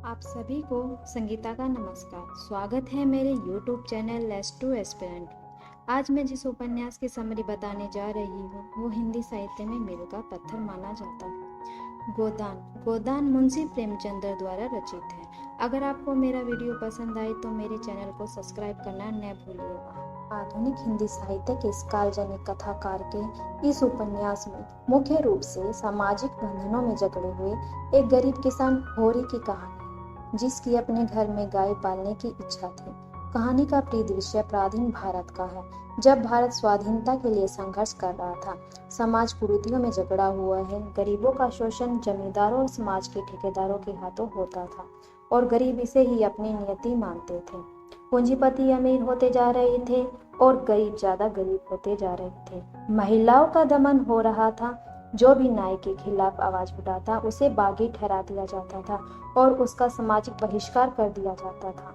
आप सभी को संगीता का नमस्कार। स्वागत है मेरे YouTube channel let's to aspirant. आज मैं जिस उपन्यास की समरी बताने जा रही हूँ वो हिंदी साहित्य में मील का पत्थर माना जाता है। गोदान मुंशी प्रेमचंद्र द्वारा रचित है। अगर आपको मेरा वीडियो पसंद आए तो मेरे चैनल को सब्सक्राइब करना न भूलिएगा। आधुनिक हिंदी साहित्य के इस काल्पनिक कथाकार के इस उपन्यास में मुख्य रूप से सामाजिक बंधनों में जकड़े हुए एक गरीब किसान होरी की कहानी, जिसकी अपने घर में गाय पालने की इच्छा थी। कहानी का परिदृश्य प्राचीन भारत का है, जब भारत स्वाधीनता के लिए संघर्ष कर रहा था। समाज कुरीतियों में जकड़ा हुआ है। गरीबों का शोषण जमींदारों और समाज के ठेकेदारों के हाथों होता था और गरीब इसे ही अपनी नियति मानते थे। पूंजीपति अमीर होते जा रहे थे और गरीब ज्यादा गरीब होते जा रहे थे। महिलाओं का दमन हो रहा था। जो भी न्याय के खिलाफ आवाज उठाता उसे बागी ठहरा दिया जाता था और उसका सामाजिक बहिष्कार कर दिया जाता था।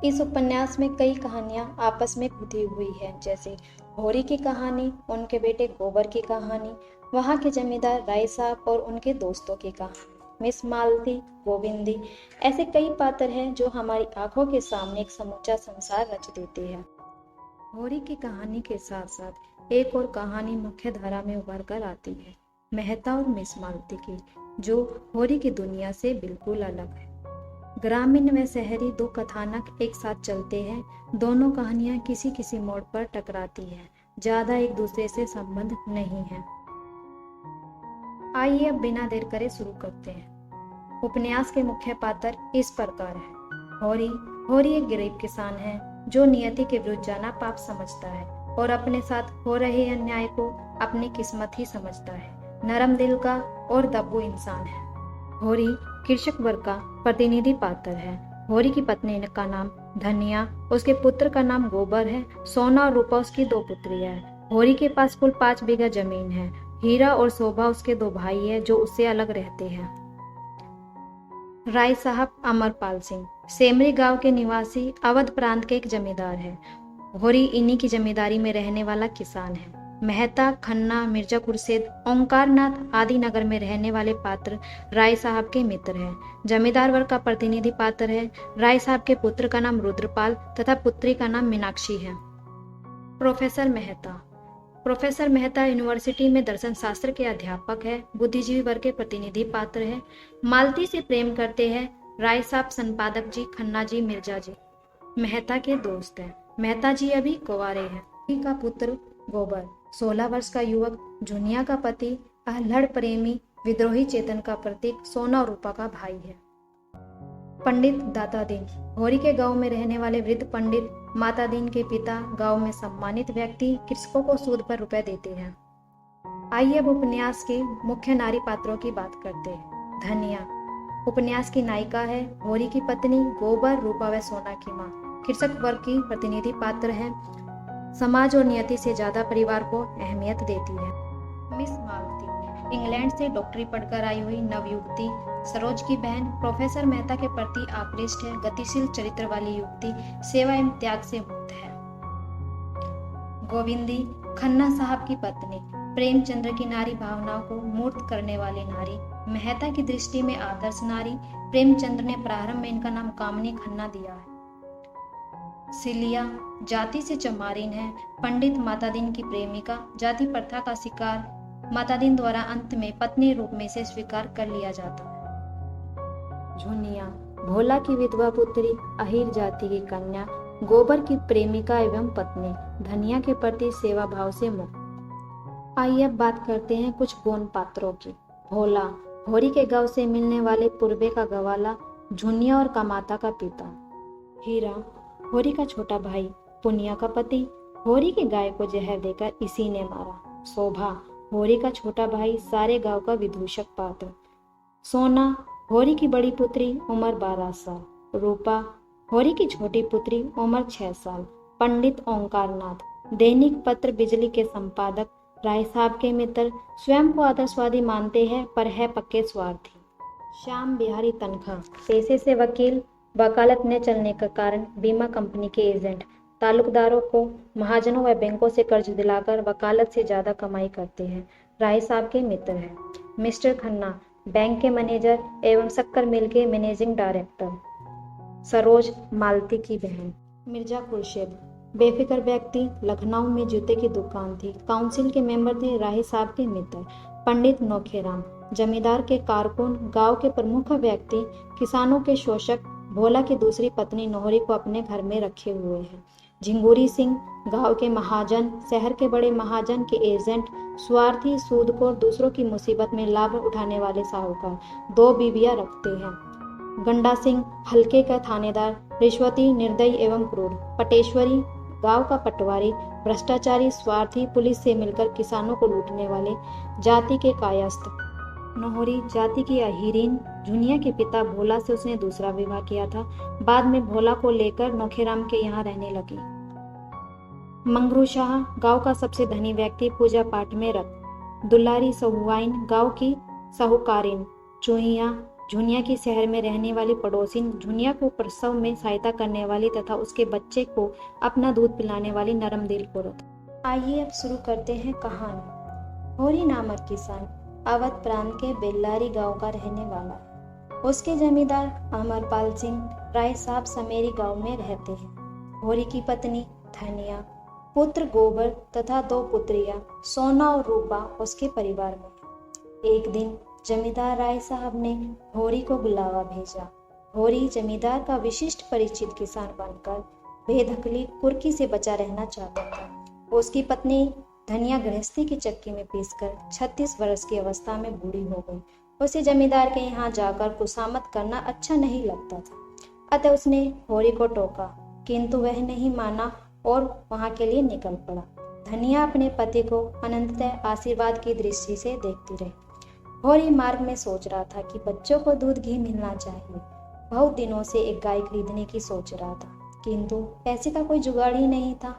इस उपन्यास में कई कहानियां आपस में गुथी हुई हैं, जैसे होरी की कहानी, उनके बेटे गोबर की कहानी, वहां के जमींदार राय साहब और उनके दोस्तों की कहानी, मिस मालती, गोविंदी। ऐसे कई पात्र हैं जो हमारी आंखों के सामने एक समूचा संसार रच देते हैं। होरी की कहानी के साथ साथ एक और कहानी मुख्य धारा में उभर कर आती है, मेहता और मिस मालती की, जो होरी की दुनिया से बिल्कुल अलग है। ग्रामीण व शहरी दो कथानक एक साथ चलते हैं। दोनों कहानियां किसी किसी मोड़ पर टकराती हैं, ज्यादा एक दूसरे से संबंध नहीं है। आइए अब बिना देर करे शुरू करते हैं। उपन्यास के मुख्य पात्र इस प्रकार है। होरी एक गरीब किसान है जो नियति के विरुद्ध जाना पाप समझता है और अपने साथ हो रहे अन्याय को अपनी किस्मत ही समझता है। नरम दिल का और दब्बू इंसान है। होरी कृषक वर्ग का प्रतिनिधि पात्र है। होरी की पत्नी का नाम धनिया, उसके पुत्र का नाम गोबर है। सोना और रूपा उसकी दो पुत्रियां हैं। होरी के पास कुल 5 बीघा जमीन है। हीरा और शोभा उसके 2 भाई हैं जो उससे अलग रहते हैं। राय साहब अमरपाल सिंह सेमरी गांव के निवासी अवध प्रांत के एक जमींदार है। होरी इन्हीं की जमींदारी में रहने वाला किसान है। मेहता, खन्ना, मिर्जा कुरसेद, ओंकारनाथ आदि नगर में रहने वाले पात्र राय साहब के मित्र हैं। जमींदार वर्ग का प्रतिनिधि पात्र है। राय साहब के पुत्र का नाम रुद्रपाल तथा पुत्री का नाम मीनाक्षी है। प्रोफेसर मेहता यूनिवर्सिटी में दर्शन शास्त्र के अध्यापक है। बुद्धिजीवी वर्ग के प्रतिनिधि पात्र है। मालती से प्रेम करते हैं राय साहब, संपादक जी, खन्ना जी, मिर्जा जी मेहता के दोस्त हैं। मेहता जी अभी कुंवारे हैं। का पुत्र गोबर 16 वर्ष का युवक, जुनिया का पति, अल्हड़ प्रेमी, विद्रोही चेतन का प्रतीक, सोना और रूपा का भाई है। पंडित दाता दीन होरी के गांव में रहने वाले वृद्ध पंडित, माता दीन के पिता, गांव में सम्मानित व्यक्ति, कृषकों को सूद पर रुपए देते हैं। आइए अब उपन्यास के मुख्य नारी पात्रों की बात करते हैं। धनिया उपन्यास की नायिका है। होरी की पत्नी, गोबर, रूपा व सोना की माँ कृषक वर्ग की प्रतिनिधि पात्र है। समाज और नियति से ज्यादा परिवार को अहमियत देती है। मिस मालती इंग्लैंड से डॉक्टरी पढ़कर आई हुई नवयुवती, सरोज की बहन, प्रोफेसर मेहता के प्रति आकृष्ट है, गतिशील चरित्र वाली युवती, सेवा एवं त्याग से मुक्त है। गोविंदी खन्ना साहब की पत्नी, प्रेमचंद्र की नारी भावनाओं को मूर्त करने वाली नारी, मेहता की दृष्टि में आदर्श नारी। प्रेमचंद्र ने प्रारंभ में इनका नाम कामनी खन्ना दिया है। सिलिया जाति से चमारिन है। पंडित मातादीन की प्रेमिका, जाति प्रथा का शिकार, मातादीन द्वारा अंत में पत्नी रूप में से स्वीकार कर लिया जाता है। झुनिया भोला की विधवा पुत्री, अहिर जाति की कन्या, गोबर की प्रेमिका एवं पत्नी, धनिया के प्रति सेवा भाव से मुक्त। आइए अब बात करते हैं कुछ गौण पात्रों की। भोला होरी के गांव से मिलने वाले पूर्वे का गवाला, झुनिया और कामाता का पिता। हीरा होरी का छोटा भाई, पुनिया का पति, होरी की गाय को जहर देकर इसी ने मारा। शोभा होरी का छोटा भाई, सारे गांव का विदूषक पात्र। सोना होरी की बड़ी पुत्री, उम्र 12 साल। रूपा होरी की छोटी पुत्री, उम्र 6 साल। पंडित ओंकारनाथ दैनिक पत्र बिजली के संपादक, राय साहब के मित्र, स्वयं को आदर्शवादी मानते हैं पर है पक्के स्वार्थी। श्याम बिहारी तनखा पेशे से वकील, वकालत न चलने का कारण बीमा कंपनी के एजेंट, ताल्लुकदारों को महाजनों व बैंकों से कर्ज दिलाकर वकालत से ज्यादा कमाई करते हैं। राय साहब के मित्र हैं। मिस्टर खन्ना बैंक के मैनेजर एवं शक्कर मिल के मैनेजिंग डायरेक्टर। सरोज मालती की बहन। मिर्जा खुर्शीद बेफिक्र व्यक्ति, लखनऊ में जूते की दुकान थी। काउंसिल के मेंबर थे राही साहब के मित्र। पंडित नौखेराम जमींदार के कारकुन, गांव के प्रमुख व्यक्ति, किसानों के शोषक भोला की दूसरी पत्नी नोहरी को अपने घर में रखे हुए हैं। झिंगुरी सिंह गांव के महाजन, शहर के बड़े महाजन के एजेंट, स्वार्थी, सूदखोर, दूसरों की मुसीबत में लाभ उठाने वाले साहूकार। 2 बीवियां रखते हैं। गंडा सिंह हल्के का थानेदार, रिश्वती, निर्दयी एवं क्रूर। पटेश्वरी गांव का पटवारी, भ्रष्टाचारी, स्वार्थी, पुलिस से मिलकर किसानों को लूटने वाले, जाति के कायस्थ। नोहरी जाति की अहीरीन, झुनिया के पिता भोला से उसने दूसरा विवाह किया था। बाद में भोला को लेकर नौखेराम के यहाँ रहने लगी। मंगरू शाह गांव का सबसे धनी व्यक्ति, पूजा पाठ में रत। दुलारी सहुआइन गांव की साहूकारिन। चूहिया झुनिया की शहर में रहने वाली पड़ोसिन, झुनिया को प्रसव में सहायता करने वाली तथा उसके बच्चे को अपना दूध पिलाने वाली नरम दिल औरत। आइए अब शुरू करते हैं कहानी। होरी नामक किसान अवध प्रांत के बेल्लारी गांव का रहने वाला है। उसके जमींदार अमरपाल सिंह राय साहब समेरी गांव में रहते हैं। होरी की पत्नी धनिया, पुत्र गोबर तथा 2 पुत्रियां सोना और रूपा उसके परिवार में। एक दिन जमींदार राय साहब ने होरी को बुलावा भेजा। होरी जमींदार का विशिष्ट परिचित किसान बनकर बेदखली कुर्की से बचा रहना चाहता था। उसकी पत्नी धनिया गृहस्थी की चक्की में पीसकर 36 वर्ष की अवस्था में बूढ़ी हो गई। उसे जमींदार के यहाँ जाकर खुशामद करना अच्छा नहीं लगता था, अतः उसने होरी को टोका, किंतु वह नहीं माना और वहाँ के लिए निकल पड़ा। धनिया अपने पति को अनंततः आशीर्वाद की दृष्टि से देखती रही। होरी मार्ग में सोच रहा था कि बच्चों को दूध घी मिलना चाहिए। बहुत दिनों से एक गाय खरीदने की सोच रहा था, किंतु पैसे का कोई जुगाड़ ही नहीं था।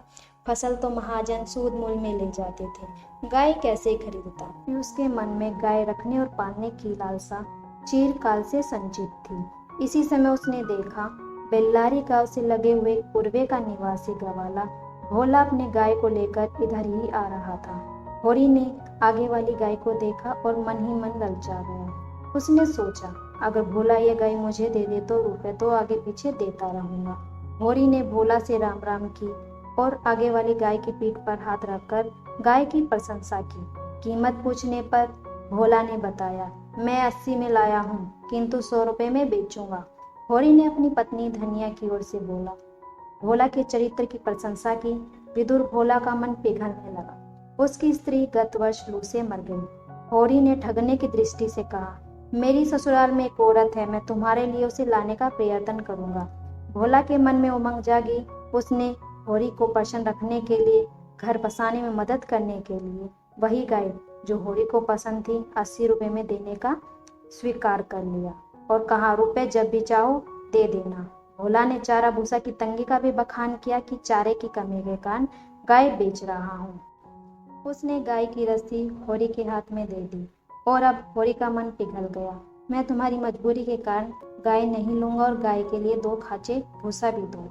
फसल तो महाजन सूद मूल में ले जाते थे, गाय कैसे खरीदता। फिर उसके मन में गाय रखने और पालने की लालसा चिरकाल से संचित थी। इसी समय उसने देखा बेल्लारी गांव से लगे हुए पूर्वे का निवासी ग्वाला भोला अपने गाय को लेकर इधर ही आ रहा था। होरी ने आगे वाली गाय को देखा और मन ही मन ललचा गया। उसने सोचा, अगर भोला ये गाय मुझे दे दे तो रुपए तो आगे पीछे देता रहूंगा। होरी ने भोला से राम राम की और आगे वाली गाय की पीठ पर हाथ रखकर गाय की प्रशंसा की। कीमत पूछने पर भोला ने बताया, मैं 80 में लाया हूँ, किंतु 100 रुपए में बेचूंगा। होरी ने अपनी पत्नी धनिया की ओर से बोला। भोला के चरित्र की प्रशंसा की। विदुर भोला का मन पिघलने लगा। उसकी स्त्री गत वर्ष लू से मर गई। होरी ने ठगने की दृष्टि से कहा, मेरी ससुराल में एक औरत है, मैं तुम्हारे लिए उसे लाने का प्रयत्न करूंगा। भोला के मन में उमंग जागी। उसने होरी को प्रसन्न रखने के लिए, घर बसाने में मदद करने के लिए वही गाय जो होरी को पसंद थी 80 रुपए में देने का स्वीकार कर लिया और कहा, रुपए जब भी चाहो दे देना। भोला ने चारा भूसा की तंगी का भी बखान किया कि चारे की कमी के कारण गाय बेच रहा हूँ। उसने गाय की रस्सी होरी के हाथ में दे दी और अब होरी का मन पिघल गया। मैं तुम्हारी मजबूरी के कारण गाय नहीं लूंगा और गाय के लिए 2 खांचे भूसा भी दो।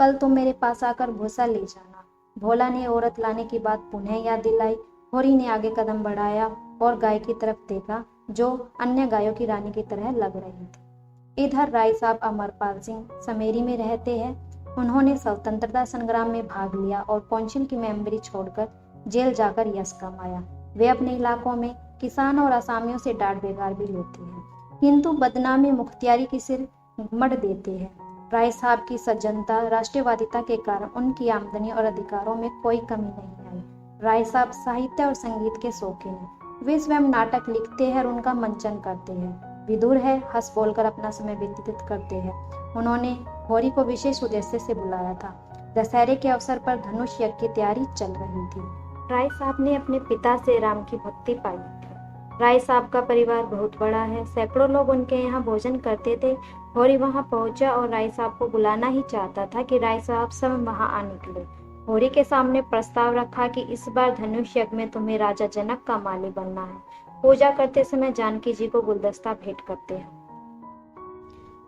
कल तुम मेरे पास आकर भूसा ले जाना। भोला ने औरत लाने की बात पुनः याद दिलाई। होरी ने आगे कदम बढ़ाया और गाय की तरफ देखा जो अन्य गायों की रानी की तरह लग रही थी। इधर राय साहब अमरपाल सिंह समेरी में रहते हैं। उन्होंने स्वतंत्रता संग्राम में भाग लिया और काउंसिल की मेंबरी छोड़कर जेल जाकर यश कमाया। वे अपने इलाकों में किसान और असामियों से डांट बेगार भी लेते हैं, किंतु बदनामी मुख्तियारी की सिर मढ़ देते हैं। राय साहब की सज्जनता, राष्ट्रवादिता के कारण उनकी आमदनी और अधिकारों में कोई कमी नहीं आई। राय साहब साहित्य और संगीत के शौकीन हैं। वे स्वयं नाटक लिखते हैं और उनका मंचन करते हैं। विदुर है, हंस बोलकर अपना समय व्यतीत करते हैं। उन्होंने होरी को विशेष उद्देश्य से बुलाया था। दशहरे के अवसर पर धनुष यज्ञ की तैयारी चल रही थी। राय साहब ने अपने पिता से राम की भक्ति पाई थी। राय साहब का परिवार बहुत बड़ा है, सैकड़ों लोग उनके यहाँ भोजन करते थे। होरी वहाँ पहुंचा और राय साहब को बुलाना ही चाहता था कि राय साहब सब वहाँ आ निकले। होरी के सामने प्रस्ताव रखा कि इस बार धनुष यज्ञ में तुम्हें राजा जनक का माली बनना है। पूजा करते समय जानकी जी को गुलदस्ता भेंट करते हैं।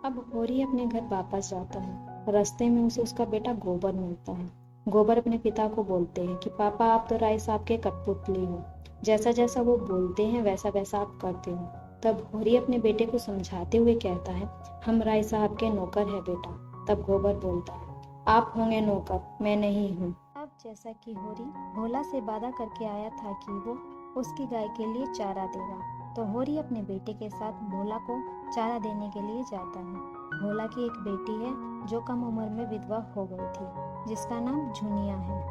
अब होरी अपने घर वापस जाता है। रास्ते में उसे उसका बेटा गोबर मिलता है। गोबर अपने पिता को बोलते हैं कि पापा आप तो राय साहब के कठपुतली हो, जैसा जैसा वो बोलते हैं वैसा वैसा आप करते हो। तब होरी अपने बेटे को समझाते हुए कहता है, हम राय साहब के नौकर है बेटा। तब गोबर बोलता है, आप होंगे नौकर, मैं नहीं हूँ। अब जैसा कि होरी भोला से वादा करके आया था कि वो उसकी गाय के लिए चारा देगा, तो होरी अपने बेटे के साथ भोला को चारा देने के लिए जाता है। भोला की एक बेटी है जो कम उम्र में विधवा हो गई थी, जिसका नाम झुनिया है।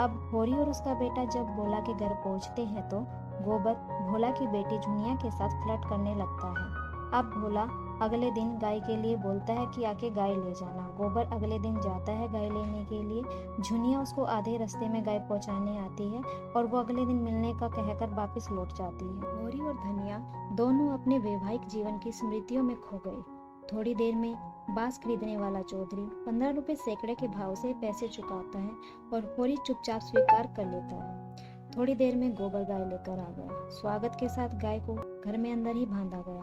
अब होरी और उसका बेटा जब भोला के घर पहुंचते हैं तो गोबर भोला की बेटी झुनिया के साथ फ्लर्ट करने लगता है। अब भोला अगले दिन गाय के लिए बोलता है कि आके गाय ले जाना। गोबर अगले दिन जाता है गाय लेने के लिए। झुनिया उसको आधे रास्ते में गाय पहुंचाने आती है और वो अगले दिन मिलने का कहकर वापस लौट जाती है। होरी और धनिया दोनों अपने वैवाहिक जीवन की स्मृतियों में खो गए। थोड़ी देर में बांस खरीदने वाला चौधरी 15 रुपए सैकड़े के भाव से पैसे चुकाता है और होरी चुपचाप स्वीकार कर लेता है। थोड़ी देर में गोबर गाय लेकर आ गया। स्वागत के साथ गाय को घर में अंदर ही बांधा गया।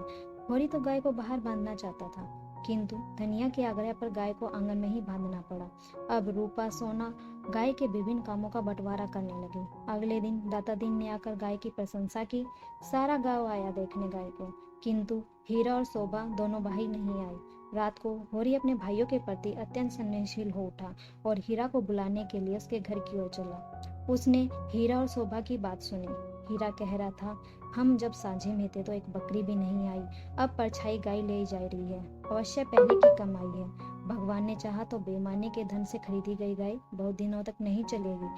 होरी तो गाय को बाहर बांधना चाहता था, किंतु धनिया के आग्रह पर गाय को आंगन में ही बांधना पड़ा। अब रूपा सोना गाय के विभिन्न कामों का बंटवारा करने लगी। अगले दिन दाता दीन ने आकर गाय की प्रशंसा की। सारा गांव आया देखने गाय को, किंतु हीरा और शोभा दोनों भाई नहीं आए। रात को होरी अपने भाइयों के प्रति अत्यंत संवेदनशील हो उठा और हीरा को बुलाने के लिए उसके घर की ओर चला। उसने हीरा और शोभा की बात सुनी। हीरा कह रहा था, हम जब साझे में थे तो एक बकरी भी नहीं आई, अब परछाई गाय ले जा रही है। अवश्य पहले की कमाई है। भगवान ने चाहा तो बेईमानी के धन से खरीदी गई गाय बहुत दिनों तक नहीं चलेगी।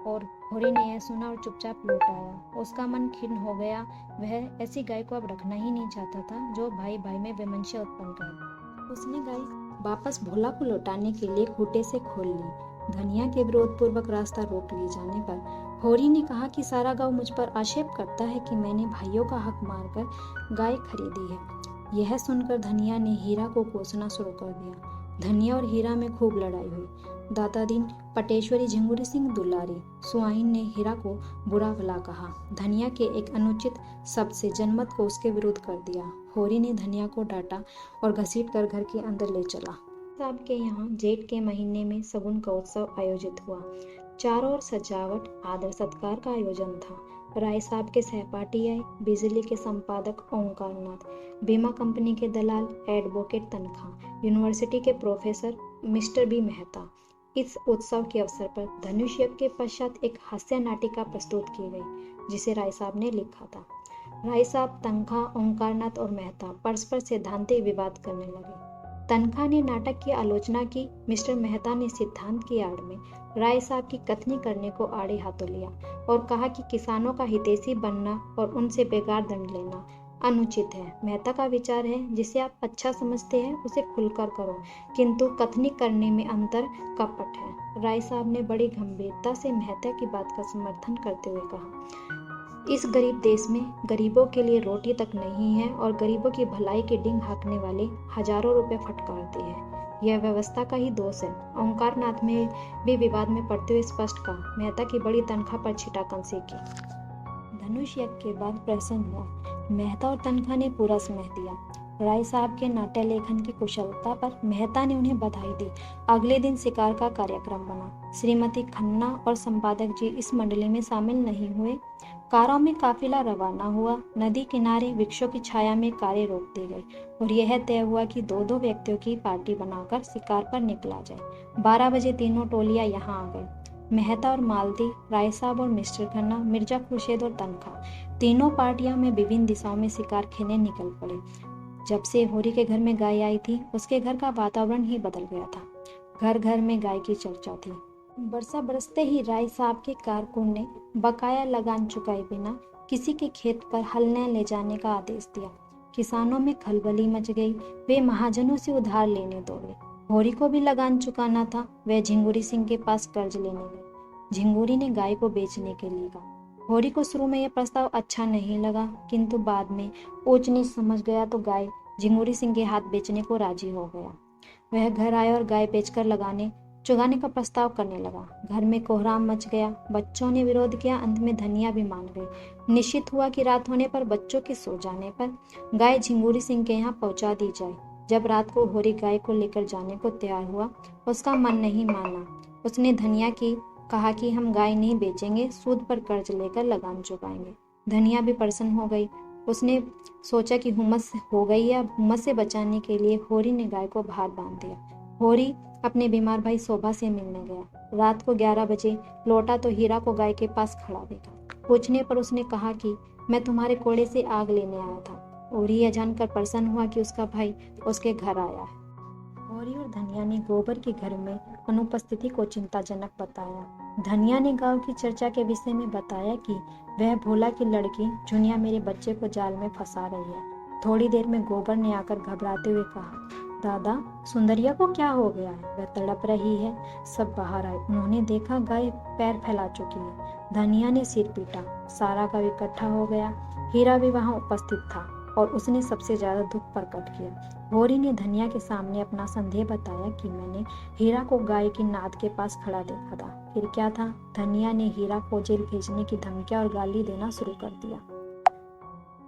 और होरी ने यह सुना और चुपचाप लौट आया। उसका मन खिन्न हो गया। वह ऐसी गाय को अब रखना ही नहीं चाहता था जो भाई भाई में वैमनस्य उत्पन्न करे। उसने गाय वापस भोला को लौटाने के लिए खूंटे से खोल ली। धनिया के विरोध पूर्वक रास्ता रोक लिए जाने पर होरी ने कहा कि सारा गांव मुझ पर आक्षेप करता है कि मैंने भाइयों का हक मारकर गाय खरीदी है। यह सुनकर धनिया ने हीरा को कोसना शुरू कर दिया। धनिया और हीरा में खूब लड़ाई हुई। दाता दीन, पटेश्वरी, झिंगुरी सिंह दुलारी, सुहाइन ने हीरा को बुरा भला कहा। धनिया के एक अनुचित शब्द से जनमत को उसके विरुद्ध कर दिया। होरी ने धनिया को डांटा और घसीट कर घर के अंदर ले चला। साहब के यहाँ जेठ के महीने में शगुन का उत्सव आयोजित हुआ। चारों ओर सजावट, आदर सत्कार का आयोजन था। राय साहब के सहपाठी आए, बिजली के संपादक ओंकारनाथ, बीमा कंपनी के दलाल, एडवोकेट तनखा, यूनिवर्सिटी के प्रोफेसर मिस्टर बी मेहता। इस उत्सव के अवसर पर धनुष यज्ञ के पश्चात एक हास्य नाटिका प्रस्तुत की गई, जिसे राय साहब ने लिखा था। राय साहब, तनखा, ओंकारनाथ और मेहता परस्पर सैद्धांतिक विवाद करने लगे। तनखा ने नाटक की आलोचना की। मिस्टर मेहता ने सिद्धांत की आड़ में राय साहब की कथनी करने को आड़े हाथों लिया और कहा कि किसानों का हितैषी बनना और उनसे बेकार दंड लेना अनुचित है। मेहता का विचार है, जिसे आप अच्छा समझते हैं उसे खुलकर करो, किंतु कथनी करने में अंतर कपट है। राय साहब ने बड़ी गंभीरता से मेहता की बात का समर्थन करते हुए कहा, इस गरीब देश में गरीबों के लिए रोटी तक नहीं है और गरीबों की भलाई की डींग हाँकने वाले हजारों रुपए फटकारते हैं। यह व्यवस्था का ही दोष है। ओंकारनाथ में भी विवाद में पड़ते हुए स्पष्ट कहा। मेहता की बड़ी तनख्वाह पर छिटाकंसी की। धनुष यज्ञ के बाद प्रसन्न हुआ। मेहता और तनखा ने पूरा समझ दिया। राय साहब के नाट्य लेखन की कुशलता पर मेहता ने उन्हें बधाई दी। अगले दिन शिकार का कार्यक्रम बना। श्रीमती खन्ना और संपादक जी इस मंडली में शामिल नहीं हुए। कारों में काफिला रवाना हुआ। नदी किनारे वृक्षों की छाया में कारें रोक दी गई और यह तय हुआ कि दो दो व्यक्तियों की पार्टी बनाकर शिकार पर निकला जाए। 12 बजे तीनों टोलियां यहाँ आ गई। मेहता और मालती, राय साहब और मिस्टर खन्ना, मिर्जा खुर्शीद और तनखा, तीनों पार्टियां में विभिन्न दिशाओं में शिकार खेलने निकल पड़े। जब से होरी के घर में गाय आई थी, उसके घर का वातावरण ही बदल गया था। घर घर में गाय की चर्चा थी। वर्षा बरसते ही राय साहब के कारकुन ने बकाया लगान चुकाए बिना किसी के खेत पर हल न ले जाने का आदेश दिया। किसानों में खलबली मच गई। वे महाजनों से उधार लेने दौड़े। होरी को भी लगान चुकाना था। वह झिंगुरी सिंह के पास कर्ज लेने गई। झिंगुरी ने गाय को बेचने के लिए कहा। होरी को शुरू में यह प्रस्ताव अच्छा नहीं लगा, किंतु बाद में ऊंच नीच समझ गया तो गाय झिंगुरी सिंह के हाथ बेचने को राजी हो गया। वह घर आया और गाय बेचकर लगाने चुकाने का प्रस्ताव करने लगा। घर में कोहराम मच गया। बच्चों ने विरोध किया। अंत में धनिया भी मान गई। निश्चित हुआ कि रात होने पर बच्चों के सो जाने पर गाय झिंगुरी सिंह के यहाँ पहुंचा दी जाए। जब रात को होरी गाय को लेकर जाने को तैयार हुआ, उसका मन नहीं माना। उसने धनिया की कहा कि हम गाय नहीं बेचेंगे, सूद पर कर्ज लेकर लगान चुकाएंगे। धनिया भी प्रसन्न हो गई। उसने सोचा कि हुम्मस हो गई है। अब हुम्मस से बचाने के लिए होरी ने गाय को बाहर बांध दिया। होरी अपने बीमार भाई शोभा से मिलने गया। रात को 11 बजे लौटा तो हीरा को गाय के पास खड़ा देखा। पूछने पर उसने कहा कि मैं तुम्हारे कोड़े से आग लेने आया था। होरी यह जानकर प्रसन्न हुआ कि उसका भाई उसके घर आया है। होरी और धनिया ने गोबर के घर में अनुपस्थिति को चिंताजनक बताया। धनिया ने गांव की चर्चा के विषय में बताया कि वह भोला की लड़की झुनिया मेरे बच्चे को जाल में फंसा रही है। थोड़ी देर में गोबर ने आकर घबराते हुए कहा, दादा, सुंदरिया को क्या हो गया है? वह तड़प रही है। सब बाहर आए। उन्होंने देखा गाय पैर फैला चुकी है। धनिया ने सिर पीटा। सारा गांव इकट्ठा हो गया। हीरा भी वहां उपस्थित था और उसने सबसे ज्यादा दुख प्रकट किया। होरी ने धनिया के सामने अपना संदेह बताया कि मैंने हीरा को गाय की नाद के पास खड़ा देखा था। फिर क्या था? धनिया ने हीरा को जेल भेजने की धमकियां और गाली देना शुरू कर दिया।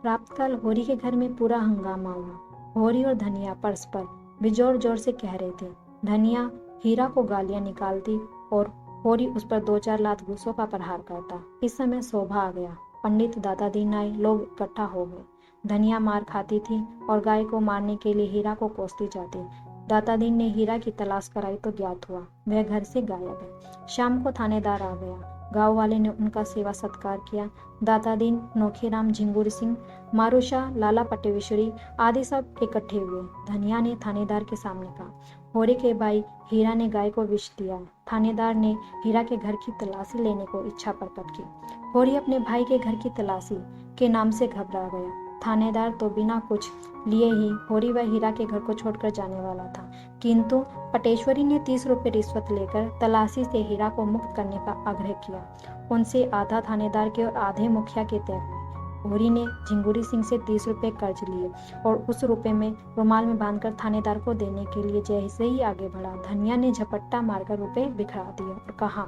प्रातःकाल होरी के घर में पूरा हंगामा हुआ। होरी और धनिया परस्पर बेजोर जोर से कह रहे थे। धनिया हीरा को गालियां निकालती और होरी उस पर 2-4 लात घूसों का प्रहार करता। इस समय शोभा आ गया। पंडित दाता दीन आए। लोग इकट्ठा हो गए। धनिया मार खाती थी और गाय को मारने के लिए हीरा को कोसती जाती। दाता दीन ने हीरा की तलाश कराई तो ज्ञात हुआ वह घर से गायब है। शाम को थानेदार आ गया। गांव वाले ने उनका सेवा सत्कार किया। दाता दीन, नोखेराम, झिंगुर सिंह, मारूशाह, लाला पटेश्वरी आदि सब इकट्ठे हुए। धनिया ने थानेदार के सामने कहा, होरी के भाई हीरा ने गाय को विष दिया। थानेदार ने हीरा के घर की तलाशी लेने को इच्छा प्रकट की। होरी अपने भाई के घर की तलाशी के नाम से घबरा गया। थानेदार तो बिना कुछ लिए ही होरी व हीरा के घर को छोड़कर जाने वाला था, किंतु पटेश्वरी ने 30 रुपये रिश्वत लेकर तलाशी से हीरा को मुक्त करने का आग्रह किया। उनसे आधा थानेदार के और आधे मुखिया के तय हुए। होरी ने झिंगुरी सिंह से 30 रुपये कर्ज लिए और उस रुपये में रुमाल में बांधकर थानेदार को देने के लिए जैसे ही आगे बढ़ा, धनिया ने झपट्टा मारकर रुपये बिखरा दिए और कहा,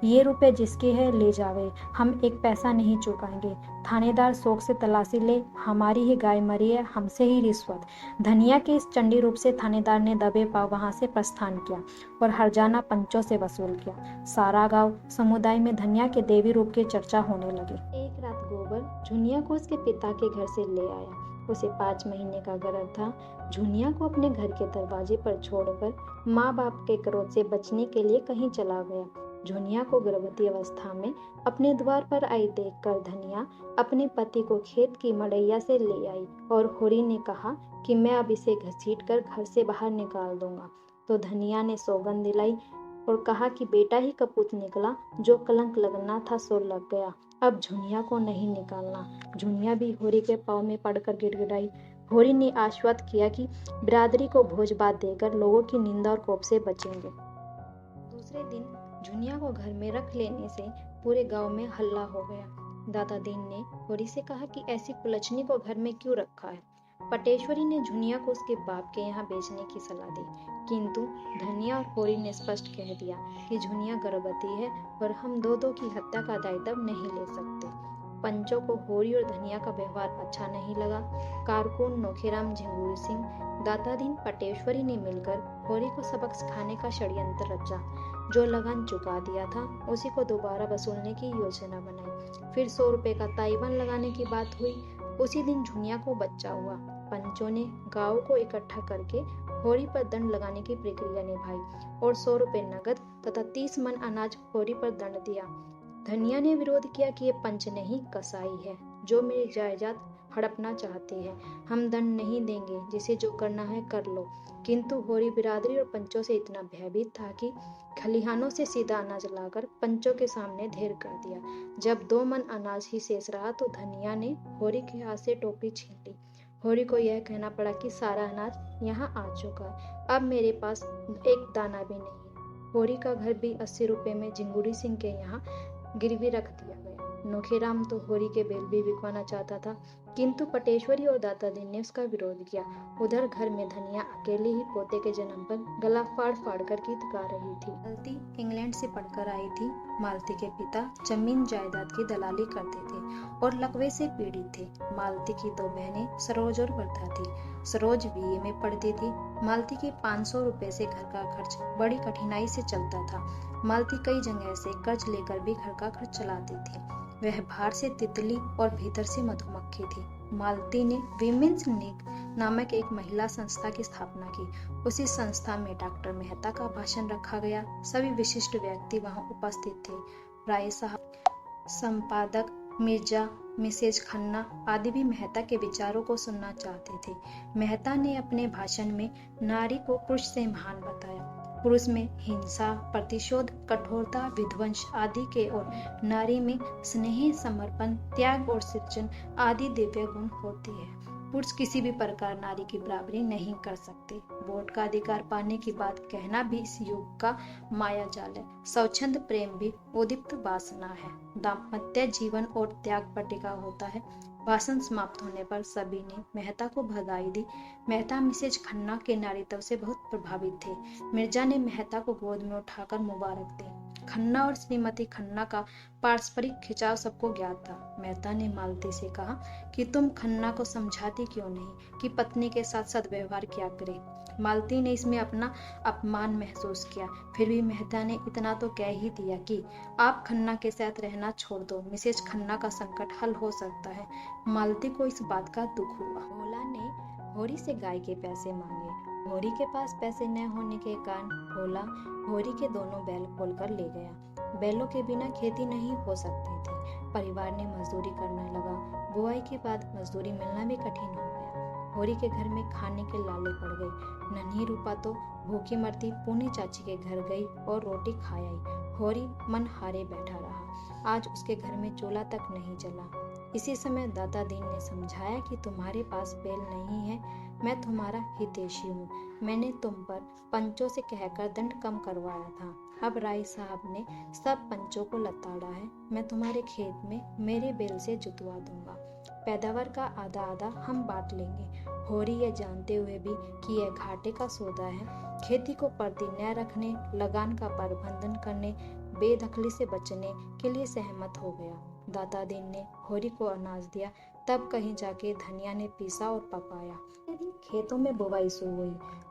ये रुपये जिसके है ले जावे, हम एक पैसा नहीं चुकाएंगे। थानेदार शौक से तलाशी ले, हमारी ही गाय मरी है, हमसे ही रिश्वत। धनिया के इस चंडी रूप से थानेदार ने दबे पाव वहां से प्रस्थान किया और हरजाना पंचों से वसूल किया। सारा गांव समुदाय में धनिया के देवी रूप की चर्चा होने लगी। एक रात गोबर झुनिया को उसके पिता के घर से ले आया। उसे 5 महीने का गर्भ था। झुनिया को अपने घर के दरवाजे पर छोड़कर माँ बाप के क्रोध से बचने के लिए कहीं चला गया। झुनिया को गर्भवती अवस्था में अपने द्वार पर आई देखकर धनिया अपने पति को खेत की मड़ैया से ले आई और होरी ने कहा कि मैं अब इसे घसीटकर घर से बाहर निकाल दूंगा। तो धनिया ने सौगंध दिलाई और कहा कि बेटा ही कपूत निकला, जो कलंक लगना था सो लग गया, अब झुनिया को नहीं निकालना। झुनिया भी होरी के पाँव में पड़कर गिड़गिड़ाई। होरी ने आश्वस्त किया कि बिरादरी को भोज भात देकर लोगों की निंदा और कोप से बचेंगे। दूसरे दिन झुनिया को घर में रख लेने से पूरे गांव में हल्ला हो गया। दादा दीन ने होरी से कहा कि ऐसी कुलछनी को घर में क्यों रखा है। पटेश्वरी ने झुनिया को उसके बाप के यहाँ बेचने की सलाह दी, किंतु धनिया और होरी ने स्पष्ट कह दिया कि झुनिया गर्भवती है और हम दो की हत्या का दायित्व नहीं ले सकते। पंचों को होरी और धनिया का व्यवहार अच्छा नहीं लगा। कारकुन नोखेराम, झिंगुर सिंह, दाता दीन, पटेश्वरी ने मिलकर होरी को सबक सिखाने का षड्यंत्र रचा। जो लगान चुका दिया था उसी को दोबारा वसूलने की योजना बनाई। फिर 100 रुपए का ताइवान लगाने की बात हुई। उसी दिन झुनिया को बच्चा हुआ। पंचों ने गांव को इकट्ठा करके होरी पर दंड लगाने की प्रक्रिया निभाई और 100 रुपए नगद तथा 30 मन अनाज होरी पर दंड दिया। धनिया ने विरोध किया कि ये पंच नहीं, कसाई है जो मेरी जायदाद हड़पना चाहते हैं। हम दंड नहीं देंगे, जिसे जो करना है कर लो। किंतु होरी बिरादरी और पंचों से इतना भयभीत था कि खलिहानों से सीधा अनाज लाकर पंचों के सामने ढेर कर दिया। जब 2 मन अनाज ही शेष रहा तो धनिया ने होरी के हाथ से टोकरी छीन ली। होरी को यह कहना पड़ा कि सारा अनाज यहाँ आ चुका है, अब मेरे पास एक दाना भी नहीं है। होरी का घर भी 80 रुपए में झिंगुरी सिंह के यहाँ गिरवी रख दिया गया। नोखेराम तो होरी के बैल भी बिकवाना चाहता था, किंतु पटेश्वरी और दाता दीन ने उसका विरोध किया। उधर घर में धनिया अकेले ही पोते के जन्म पर गला फाड़ फाड़ कर गीत गा रही थी। मालती इंग्लैंड से पढ़कर आई थी। मालती के पिता जमीन जायदाद की दलाली करते थे और लकवे से पीड़ित थे। मालती की 2 बहनें सरोज और वर्धा थी। सरोज बीए में पढ़ती थी। मालती के 500 रुपए से घर का खर्च बड़ी कठिनाई से चलता था। मालती कई जगह से कर्ज लेकर भी घर का खर्च चलाती थी। वह बाहर से तितली और भीतर से मधुमक्खी थी। मालती ने विमेंस लीग नामक एक महिला संस्था की स्थापना की। उसी संस्था में डॉक्टर मेहता का भाषण रखा गया। सभी विशिष्ट व्यक्ति वहां उपस्थित थे। राय साहब, संपादक मिर्जा, मिसेज खन्ना आदि भी मेहता के विचारों को सुनना चाहते थे। मेहता ने अपने भाषण में नारी को पुरुष से महान बताया। पुरुष में हिंसा, प्रतिशोध, कठोरता, विध्वंस आदि के और नारी में स्नेह, समर्पण, त्याग और सृजन आदि दिव्य गुण होती है। पुरुष किसी भी प्रकार नारी की बराबरी नहीं कर सकते। वोट का अधिकार पाने की बात कहना भी इस युग का माया जाल है। स्वच्छंद प्रेम भी उद्दीप्त वासना है। दाम्पत्य जीवन और त्याग पर टिका होता है। भाषण समाप्त होने पर सभी ने मेहता को बधाई दी। मेहता मिसेज खन्ना के नारीत्व से बहुत प्रभावित थे। मिर्जा ने मेहता को गोद में उठाकर मुबारक दी। खन्ना और श्रीमती खन्ना का पारस्परिक खिंचाव सबको ज्ञात था। मेहता ने मालती से कहा कि तुम खन्ना को समझाती क्यों नहीं कि पत्नी के साथ सद्व्यवहार किया करे। मालती ने इसमें अपना अपमान महसूस किया। फिर भी मेहता ने इतना तो कह ही दिया कि आप खन्ना के साथ रहना छोड़ दो, मिसेज खन्ना का संकट हल हो सकता है। मालती को इस बात का दुख हुआ। भोला ने होरी से गाय के पैसे मांगे। होरी के पास पैसे न होने के कारण भोला होरी के दोनों बैल खोलकर ले गया। बैलों के बिना खेती नहीं हो सकती थी। परिवार ने मजदूरी करने लगा। बुआई के बाद मजदूरी मिलना भी कठिन हो गया। होरी के घर में खाने के लाले पड़ गई। नन्ही रूपा तो भूखी मरती पूनी चाची के घर गई और रोटी खाई आई। होरी मन हारे बैठा रहा। आज उसके घर में चूल्हा तक नहीं जला। इसी समय दादा दीन ने समझाया कि तुम्हारे पास बैल नहीं है, मैं तुम्हारा हितैषी हूँ। मैंने तुम पर पंचों से कहकर दंड कम करवाया था। अब राय साहब ने सब पंचों को लताड़ा है। मैं तुम्हारे खेत में मेरे बैल से जुतवा दूंगा। पैदावार का आधा आधा हम बांट लेंगे। होरी यह जानते हुए भी कि यह घाटे का सौदा है, खेती को प्रति न रखने, लगान का प्रबंधन करने, बेदखली से बचने के लिए सहमत हो गया। दादा दीन ने होरी को अनाज दिया। तब कहीं जाके धनिया ने पीसा और पकाया। एक दिन खेतों में बुवाई शुरू हुई।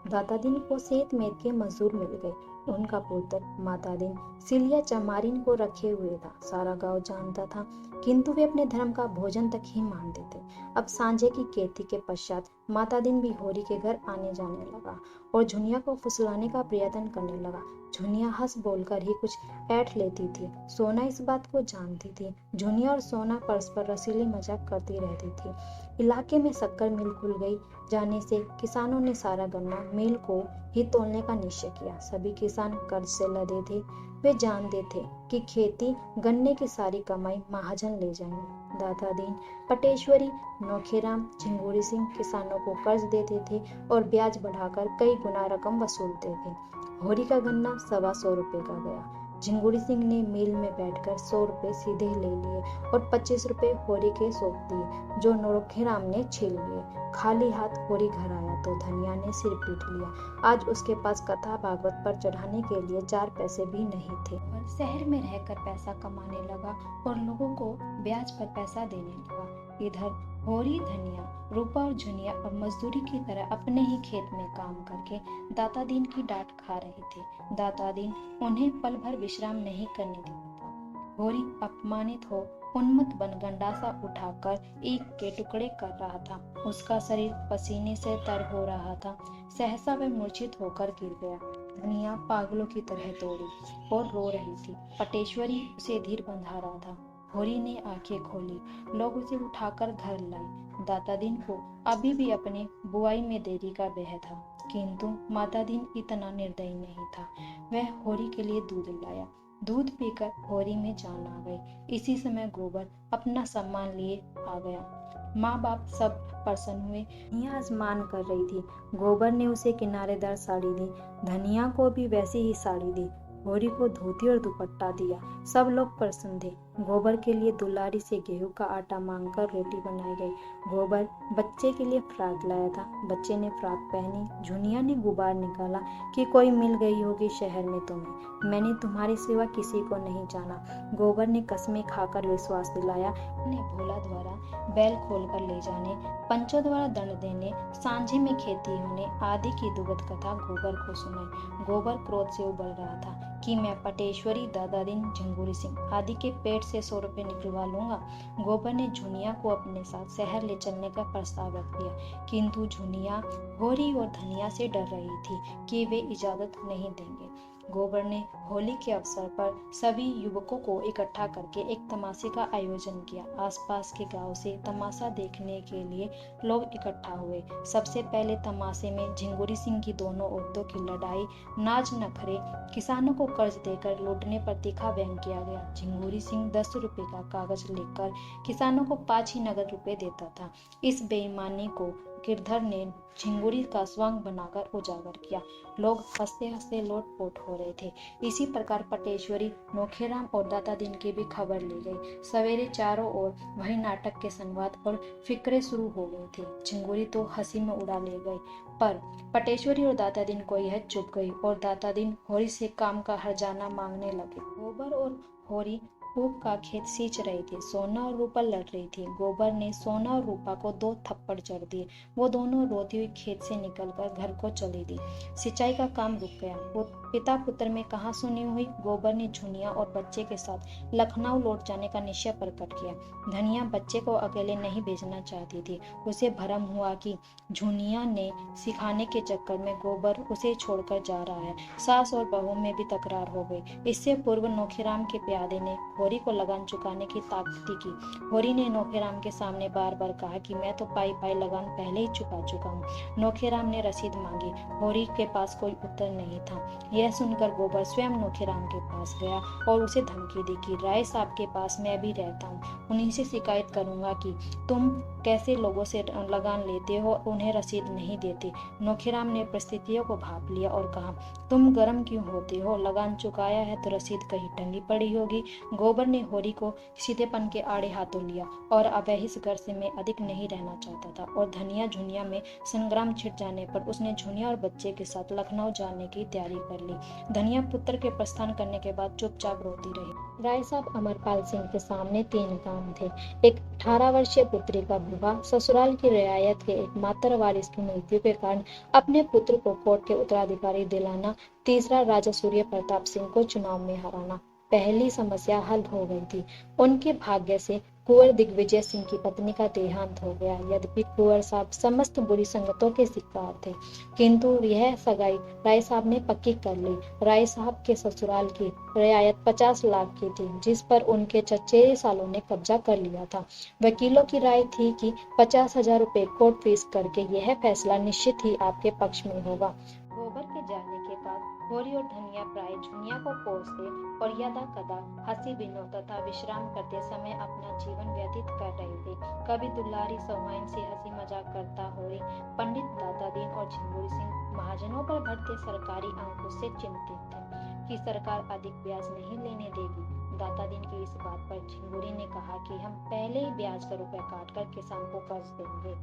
दादा दीन को सेत में के मजदूर मिल गए। उनका पुत्र माता दीन सिलिया चमारिन को रखे हुए था। सारा गांव जानता था, किंतु वे अपने धर्म का भोजन तक ही मानते थे। अब सांझे की खेती के पश्चात माता दीन भी होरी के घर आने जाने लगा और झुनिया को फुसलाने का प्रयत्न करने लगा। झुनिया हंस बोलकर ही कुछ ऐठ लेती थी। सोना इस बात को जानती थी। झुनिया और सोना परस्पर रसीली मजाक करती रहती थी। इलाके में शक्कर मिल खुल गई जाने से किसानों ने सारा गन्ना मिल को ही तोलने का निश्चय किया। सभी किसान कर्ज से लदे थे। वे जानते थे कि खेती गन्ने की सारी कमाई महाजन ले जाएंगे। दादा दीन, पटेश्वरी, नौखेराम, झिंगुरी सिंह किसानों को कर्ज देते थे और ब्याज बढ़ाकर कई गुना रकम वसूलते थे। होरी का गन्ना 125 रुपए का गया। झिंगुरी सिंह ने मिल में बैठकर 100 रुपए सीधे ले लिए और 25 रुपए होरी के सौंप दिए, जो नौखेराम ने छीन लिए। खाली हाथ होरी घर आया तो धनिया ने सिर पीट लिया। आज उसके पास कथा भागवत पर चढ़ाने के लिए 4 पैसे भी नहीं थे। पर शहर में रहकर पैसा कमाने लगा और लोगों को ब्याज पर पैसा देने लगा। इधर होरी, धनिया, रूपा और झुनिया और मजदूरी की तरह अपने ही खेत में काम करके दाता दीन की डांट खा रहे थे। दाता दीन उन्हें पल भर विश्राम नहीं करने देता था। होरी अपमानित हो उन्मत्त बन गंडासा उठाकर ईख के टुकड़े कर रहा था। उसका शरीर पसीने से तर हो रहा था। सहसा वह मूर्छित होकर गिर गया। धनिया पागलों की तरह दौड़ी और रो रही थी। पटेश्वरी उसे धीर बंधा रहा था। होरी ने आंखें खोली। लोग उसे उठाकर घर लाए। दाता दीन को अभी भी अपने बुआई में देरी का भय था, किंतु माता दीन इतना निर्दयी नहीं था। वह होरी के लिए दूध लाया। दूध पीकर होरी में जान आ गई। इसी समय गोबर अपना सम्मान लिए आ गया। माँ बाप सब प्रसन्न हुए। धनिया आसमान कर रही थी। गोबर ने उसे किनारेदार साड़ी दी। धनिया को भी वैसी ही साड़ी दी। होरी को धोती और दुपट्टा दिया। सब लोग प्रसन्न थे। गोबर के लिए दुलारी से गेहूं का आटा मांगकर रोटी बनाई गई। गोबर बच्चे के लिए फ्रॉक लाया था। बच्चे ने फ्रॉक पहनी। झुनिया ने गुबार निकाला कि कोई मिल गई होगी शहर में तुम्हें। मैंने तुम्हारे सिवा किसी को नहीं जाना। गोबर ने कसमें खाकर विश्वास दिलाया। ने भोला द्वारा बैल खोलकर ले जाने, पंचों द्वारा दंड देने, सांझे में खेती होने आदि की दुखद कथा गोबर को सुनाई। गोबर क्रोध से उबल रहा था। कि मैं पटेश्वरी, दादा दीन, झिंगुरी सिंह आदि के पेट से 100 रुपये निकलवा लूंगा। गोबर ने झुनिया को अपने साथ शहर ले चलने का प्रस्ताव रख दिया, किंतु झुनिया होरी और धनिया से डर रही थी कि वे इजाजत नहीं देंगे। गोबर ने होली के अवसर पर सभी युवकों को इकट्ठा करके एक तमाशे का आयोजन किया। आसपास के गांव से तमाशा देखने के लिए लोग इकट्ठा हुए। सबसे पहले तमाशे में झिंगुरी सिंह की दोनों औरतों की लड़ाई, नाच नखरे, किसानों को कर्ज देकर लूटने पर तीखा व्यंग किया गया। झिंगुरी सिंह 10 रुपए का कागज लेकर किसानों को 5 ही नगद रुपए देता था। इस बेईमानी को गिरधर ने झिंगुरी का स्वांग बनाकर उजागर किया। लोग हंसते हंसते लोटपोट हो रहे थे। इसी प्रकार पटेश्वरी, नोखेराम और दाता दीन की भी खबर ली गई। सवेरे चारों ओर वही नाटक के संवाद और फिक्रे शुरू हो गई थी। झिंगुरी तो हंसी में उड़ा ले गई, पर पटेश्वरी और दाता दीन को यह चुप गई और दाता दीन होरी से काम का हर्जाना मांगने लगे। गोबर और होरी ऊख का खेत सींच रही थी। सोना और रूपा लड़ रही थी। गोबर ने सोना और रूपा को 2 थप्पड़ जड़ दिए। वो दोनों रोती हुई खेत से निकलकर घर को चली दी। सिंचाई का काम रुक गया। वो पिता पुत्र में कहाँ सुनी हुई। गोबर ने झुनिया और बच्चे के साथ लखनऊ लौट जाने का निश्चय प्रकट किया। धनिया बच्चे को अकेले नहीं भेजना चाहती थी। उसे भ्रम हुआ कि झुनिया ने सिखाने के चक्कर में गोबर उसे छोड़कर जा रहा है। सास और बहू में भी तकरार हो गई। इससे पूर्व नोखेराम के प्यादे ने होरी को लगान चुकाने की ताकती की। होरी ने नोखेराम के सामने बार बार कहा कि मैं तो पाई पाई लगान पहले ही चुका चुका हूँ। नोखेराम ने रसीद मांगी। होरी के पास कोई उत्तर नहीं था। यह सुनकर गोबर स्वयं नोखेराम के पास गया और उसे धमकी दी कि राय साहब के पास मैं भी रहता हूँ, उन्हीं से शिकायत करूंगा कि तुम कैसे लोगों से लगान लेते हो, उन्हें रसीद नहीं देते। नोखेराम ने परिस्थितियों को भाप लिया और कहा, तुम गर्म क्यों होते हो? लगान चुकाया है तो रसीद कहीं टंगी पड़ी होगी। गोबर ने होरी को सीधेपन के आड़े हाथों लिया और अब इस घर से मैं अधिक नहीं रहना चाहता था और धनिया झुनिया में संग्राम छिड़ जाने पर उसने झुनिया और बच्चे के साथ लखनऊ जाने की तैयारी कर ली। धनिया पुत्र के प्रस्थान करने के बाद चुपचाप रोती रही। राय साहब अमरपाल सिंह के सामने 3 काम थे। एक 18 वर्षीय पुत्री का विवाह, ससुराल की रियायत के एकमात्र वारिस की मृत्यु के कारण अपने पुत्र को कोर्ट के उत्तराधिकारी दिलाना, तीसरा राजा सूर्य प्रताप सिंह को चुनाव में हराना। पहली समस्या हल हो गई थी। उनके भाग्य से कुंवर दिग्विजय सिंह की पत्नी का देहांत हो गया। यद्यपि कुंवर साहब समस्त बुरी संगतों के शिकार थे, किंतु यह सगाई राय साहब ने पक्की कर ली। राय साहब के ससुराल की रियायत 50 लाख की थी, जिस पर उनके चचेरे सालों ने कब्जा कर लिया था। वकीलों की राय थी कि 50,000 रुपए कोर्ट फीस करके यह फैसला निश्चित ही आपके पक्ष में होगा। गोबर के जाने के बाद होरी और धनिया प्राय झुनिया को कोसते और यदा कदा हंसी विनोद तथा विश्राम करते समय अपना जीवन व्यतीत कर रहे थे। कभी दुलारी सौहाइन से हंसी मजाक करता होरी पंडित दाता दीन और झिंगुरी सिंह महाजनों पर बढ़ते सरकारी अंकुश से चिंतित थे कि सरकार अधिक ब्याज नहीं लेने देगी। दाता दीन की इस बात पर झिंगुरी ने कहा कि हम पहले ही ब्याज का रुपया काटकर किसान को कर्ज देंगे।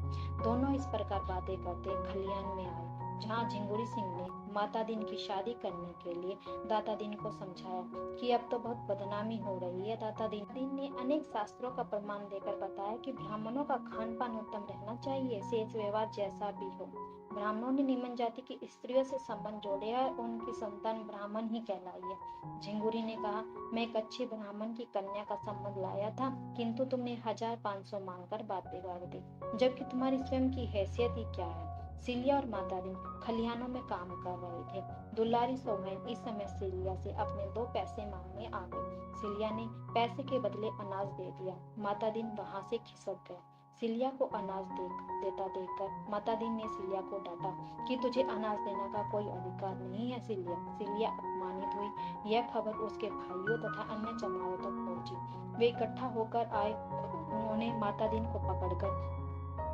दोनों इस प्रकार बातें करते खलियान में आए, जहां झिंगुरी सिंह ने माता दीन की शादी करने के लिए दाता दीन को समझाया कि अब तो बहुत बदनामी हो रही है। दाता दीन ने अनेक शास्त्रों का प्रमाण देकर बताया कि ब्राह्मणों का खान पान उत्तम रहना चाहिए, शेष व्यवहार जैसा भी हो। ब्राह्मणों ने निम्न जाति की स्त्रियों से संबंध जोड़े है और उनकी संतान ब्राह्मण ही कहलाई है। झिंगुरी ने कहा, मैं एक अच्छे ब्राह्मण की कन्या का संबंध लाया था, किंतु तुमने 1500 मांगकर बात बिगाड़ दी, जबकि तुम्हारी स्वयं की हैसियत ही क्या है। सिलिया और माता दीन खलिहानों में काम कर रहे थे। दुलारी सौहाइन इस समय सिलिया से अपने 2 पैसे मांगने आ गई। सिलिया ने पैसे के बदले अनाज दे दिया। माता दीन वहां से खिसक गए। सिलिया को अनाज देता देखकर माता दीन ने सिलिया को डांटा कि तुझे अनाज देने का कोई अधिकार नहीं है सिलिया। सिलिया अपमानित हुई। यह खबर उसके भाइयों तथा अन्य चमारों तक पहुंची। वे इकट्ठा होकर आए। उन्होंने माता दीन को पकड़कर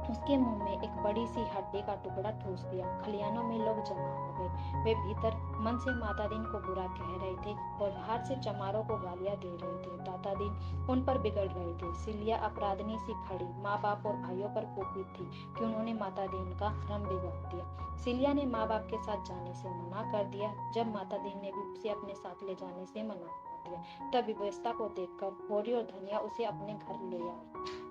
उसके मुंह में एक बड़ी सी हड्डी का टुकड़ा ठूस दिया। खलियानों में लोग जमा हो गए। वे भीतर मन से माता दीन को बुरा कह रहे थे और बाहर से चमारों को गालियां दे रहे थे। दाता दीन उन पर बिगड़ रहे थे। सिलिया अपराधनी सी खड़ी माँ बाप और भाइयों पर कुपित थी कि उन्होंने माता दीन का रंग बिगाड़ दिया। सिलिया ने माँ बाप के साथ जाने से मना कर दिया। जब माता दीन ने भी उसे अपने साथ ले जाने से मना कर दिया, तब व्यवस्था को देखकर होरी और धनिया उसे अपने घर ले आए।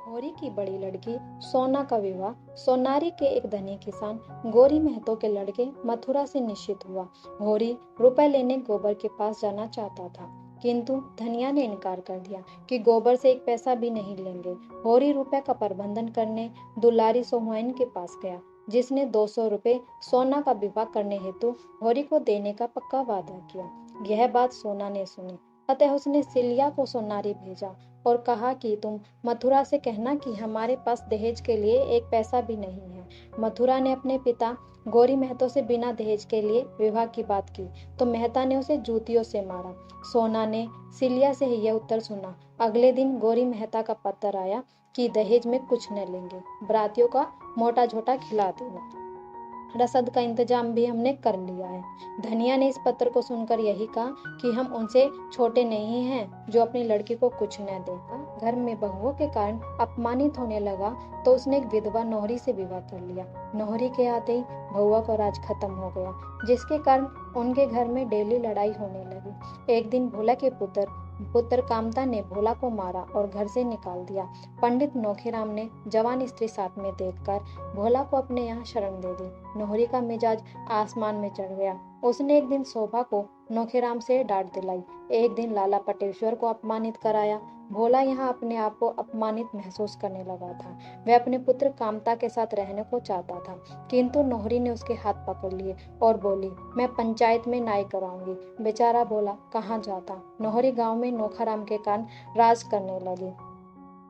गौरी की बड़ी लड़की सोना का विवाह सोनारी के एक धनी किसान गौरी महतो के लड़के मथुरा से निश्चित हुआ। गौरी रुपए लेने गोबर के पास जाना चाहता था, किंतु धनिया ने इनकार कर दिया कि गोबर से एक पैसा भी नहीं लेंगे। गौरी रुपए का प्रबंधन करने दुलारी सोमैन के पास गया, जिसने 200 रुपए सोना का विवाह करने हेतु गौरी को देने का पक्का वादा किया। यह बात सोना ने सुनी, अतः उसने सिलिया को सोनारी भेजा और कहा कि तुम मथुरा से कहना कि हमारे पास दहेज के लिए एक पैसा भी नहीं है। मथुरा ने अपने पिता गौरी महतो से बिना दहेज के लिए विवाह की बात की तो मेहता ने उसे जूतियों से मारा। सोना ने सिलिया से यह उत्तर सुना। अगले दिन गौरी मेहता का पत्र आया कि दहेज में कुछ न लेंगे, बरातियों का मोटा झोटा खिला देना, रसद का इंतजाम भी हमने कर लिया है। धनिया ने इस पत्र को सुनकर यही कहा कि हम उनसे छोटे नहीं हैं जो अपनी लड़की को कुछ न दें। घर में बहुओं के कारण अपमानित होने लगा तो उसने एक विधवा नौहरी से विवाह कर लिया। नौहरी के आते ही बहुआ का राज खत्म हो गया, जिसके कारण उनके घर में डेली लड़ाई होने लगी। एक दिन भोला के पुत्र कामता ने भोला को मारा और घर से निकाल दिया। पंडित नौखेराम ने जवान स्त्री साथ में देखकर भोला को अपने यहाँ शरण दे दी। नौहरी का मिजाज आसमान में चढ़ गया। उसने एक दिन शोभा को नौखेराम से डांट दिलाई, एक दिन लाला पटेश्वर को अपमानित कराया। भोला यहाँ अपने आप को अपमानित महसूस करने लगा था। वह अपने पुत्र कामता के साथ रहने को चाहता था, किंतु नौहरी ने उसके हाथ पकड़ लिए और बोली, मैं पंचायत में नाई कराऊंगी। बेचारा भोला कहाँ जाता। नौहरी गांव में नौखाराम के कारण राज करने लगी।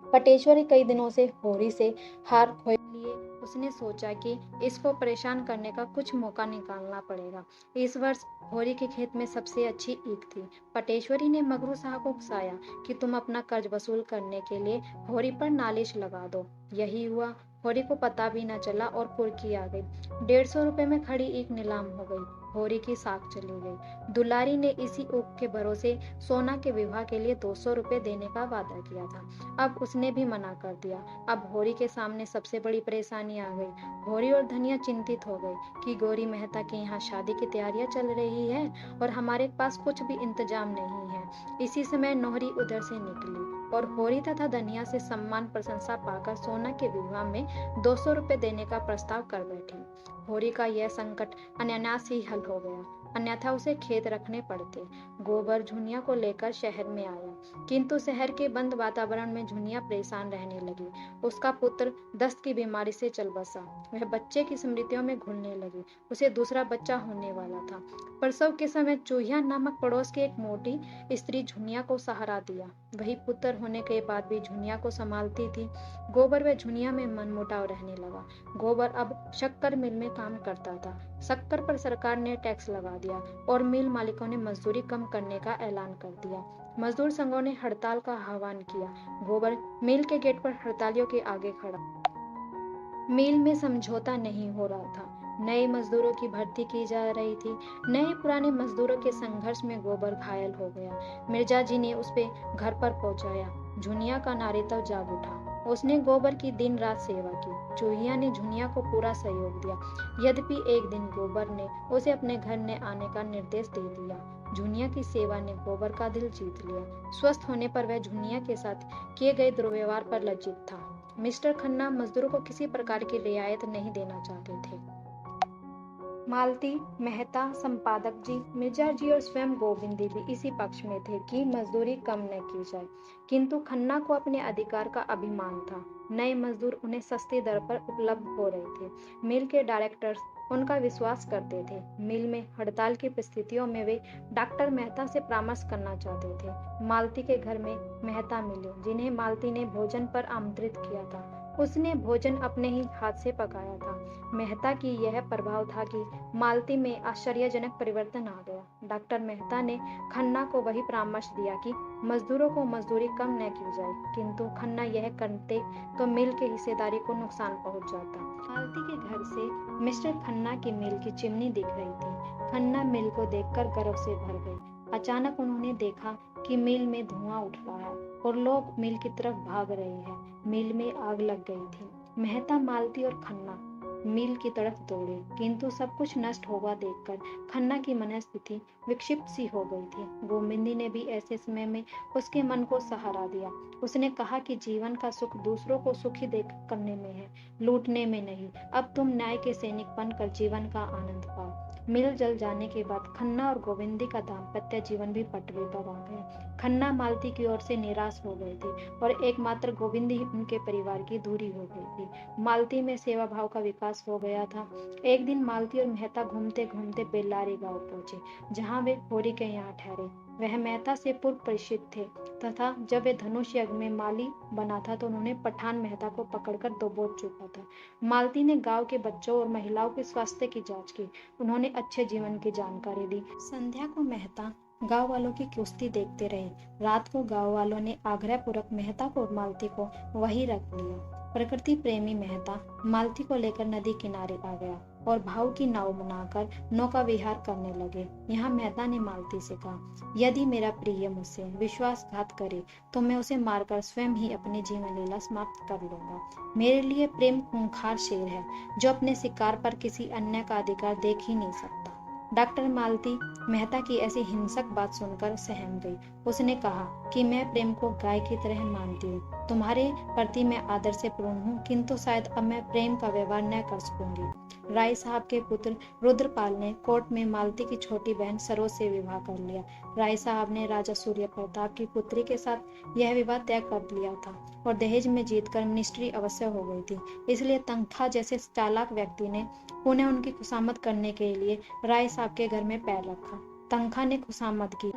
पटेश्वरी कई दिनों से होरी से हार खोए लिए उसने सोचा कि इसको परेशान करने का कुछ मौका निकालना पड़ेगा। इस वर्ष होरी के खेत में सबसे अच्छी ईख थी। पटेश्वरी ने मगरू शाह को उकसाया कि तुम अपना कर्ज वसूल करने के लिए होरी पर नालिश लगा दो। यही हुआ। होरी को पता भी न चला और कुर्की आ गई। 150 रुपए में खड़ी ईख नीलाम हो गई। होरी की साख चली गई। दुलारी ने इसी ऊख के भरोसे सोना के विवाह के लिए 200 रुपए देने का वादा किया था। अब उसने भी मना कर दिया। अब होरी के सामने सबसे बड़ी परेशानी आ गई। होरी और धनिया चिंतित हो गई कि गौरी मेहता के यहाँ शादी की तैयारियां चल रही है और हमारे पास कुछ भी इंतजाम नहीं है। इसी समय नौहरी उधर से निकली और होरी तथा धनिया से सम्मान प्रशंसा पाकर सोना के विवाह में 200 रुपए देने का प्रस्ताव कर बैठी। होरी का यह संकट अनायास ही हल हो गया, अन्यथा उसे खेत रखने पड़ते। गोबर झुनिया को लेकर शहर में आया, किंतु शहर के बंद वातावरण में झुनिया परेशान रहने लगी। उसका पुत्र दस्त की बीमारी से चल बसा। वह बच्चे की स्मृतियों में घुलने लगी। उसे दूसरा बच्चा होने वाला था। प्रसव के समय चूहिया नामक पड़ोस की एक मोटी स्त्री झुनिया को सहारा दिया। वही पुत्र होने के बाद भी झुनिया को संभालती थी। गोबर व झुनिया में मनमुटाव रहने लगा। गोबर अब शक्कर मिल में काम करता था। शक्कर पर सरकार ने टैक्स लगा दिया और मिल मालिकों ने मजदूरी कम करने का ऐलान कर दिया। मजदूर संघों ने हड़ताल का आह्वान किया। गोबर मिल के गेट पर हड़तालियों के आगे खड़ा। मिल में समझौता नहीं हो रहा था। नए मजदूरों की भर्ती की जा रही थी। नए पुराने मजदूरों के संघर्ष में गोबर घायल हो गया। मिर्जा जी ने उस पे घर पर पहुंचाया। झुनिया का नारीत्व जाग उठा। उसने गोबर की दिन रात सेवा की। चूहिया ने झुनिया को पूरा सहयोग दिया। यद्यपि एक दिन गोबर ने उसे अपने घर ने आने का निर्देश दे दिया। झुनिया की सेवा ने गोबर का दिल जीत लिया। स्वस्थ होने पर वह झुनिया के साथ किए गए दुर्व्यवहार पर लज्जित था। मिस्टर खन्ना मजदूरों को किसी प्रकार की रियायत नहीं देना चाहते थे। मालती, मेहता, संपादक जी, मिर्जा जी और स्वयं गोविंदी भी इसी पक्ष में थे कि मजदूरी कम न की जाए, किंतु खन्ना को अपने अधिकार का अभिमान था। नए मजदूर उन्हें सस्ती दर पर उपलब्ध हो रहे थे। मिल के डायरेक्टर्स उनका विश्वास करते थे। मिल में हड़ताल की परिस्थितियों में वे डॉक्टर मेहता से परामर्श करना चाहते थे। मालती के घर में मेहता मिले, जिन्हें मालती ने भोजन पर आमंत्रित किया था। उसने भोजन अपने ही हाथ से पकाया था। मेहता की यह प्रभाव था कि मालती में आश्चर्यजनक परिवर्तन आ गया। डॉक्टर मेहता ने खन्ना को वही परामर्श दिया कि मजदूरों को मजदूरी कम न की जाए, किंतु खन्ना यह करते तो मिल के हिस्सेदारी को नुकसान पहुंच जाता। मालती के घर से मिस्टर खन्ना की मिल की चिमनी दिख रही थी। खन्ना मिल को देखकर गर्व से भर गई। अचानक उन्होंने देखा कि मिल में धुआं उठ रहा है और लोग मिल की तरफ भाग रहे हैं। मिल में आग लग गई थी। मेहता, मालती और खन्ना मील की तरफ दौड़े, किंतु सब कुछ नष्ट हुआ देखकर खन्ना की मनस्थिति विक्षिप्त सी हो गई थी। गोविंदी ने भी ऐसे समय में उसके मन को सहारा दिया। उसने कहा कि जीवन का सुख दूसरों को सुखी देख करने में है, लूटने में नहीं। अब तुम न्याय के सैनिक बनकर जीवन का आनंद पाओ। मिल जल जाने के बाद खन्ना और गोविंदी का दाम्पत्य जीवन भी पटरी पर आ गया। खन्ना मालती की ओर से निराश हो गई थी और एकमात्र गोविंद ही उनके परिवार की धुरी हो गई थी। मालती में सेवा भाव का विकास हो गया था। एक दिन मालती और मेहता घूमते घूमते बेल्लारी गांव पहुंचे, जहां वे होरी के यहाँ ठहरे। वह मेहता से पूर्व परिचित थे तथा जब वे धनुष यज्ञ में माली बना था तो उन्होंने पठान मेहता को पकड़कर दबोच चुका था। मालती ने गांव के बच्चों और महिलाओं के स्वास्थ्य की जांच की। उन्होंने अच्छे जीवन की जानकारी दी। संध्या को मेहता गांव वालों की कुश्ती देखते रहे। रात को गांव वालों ने आग्रह पूर्वक मेहता को और मालती को वहीं रख लिया। प्रकृति प्रेमी मेहता मालती को लेकर नदी किनारे आ गया और भाव की नाव बनाकर नौका विहार करने लगे। यहाँ मेहता ने मालती से कहा, यदि मेरा प्रिय मुझसे विश्वासघात करे तो मैं उसे मारकर स्वयं ही अपनी जीवन लीला समाप्त कर लूंगा। मेरे लिए प्रेम खूंखार शेर है जो अपने शिकार पर किसी अन्य का अधिकार देख ही नहीं सकता। डॉक्टर मालती मेहता की ऐसी हिंसक बात सुनकर सहम गई। उसने कहा कि मैं प्रेम को गाय की तरह मानती हूँ। तुम्हारे प्रति मैं आदर से पूर्ण हूँ, किंतु शायद अब मैं प्रेम का व्यवहार न कर सकूंगी। राय साहब के पुत्र रुद्रपाल ने कोर्ट में मालती की छोटी बहन सरोज से विवाह कर लिया। राय साहब ने राजा सूर्य प्रताप की पुत्री के साथ यह विवाह तय कर लिया था और दहेज में जीतकर मिनिस्ट्री अवश्य हो गई थी। इसलिए तंखा जैसे चालाक व्यक्ति ने पुनः उनकी खुशामद करने के लिए राय साहब के घर में पैर रखा। तंखा ने खुशामद की।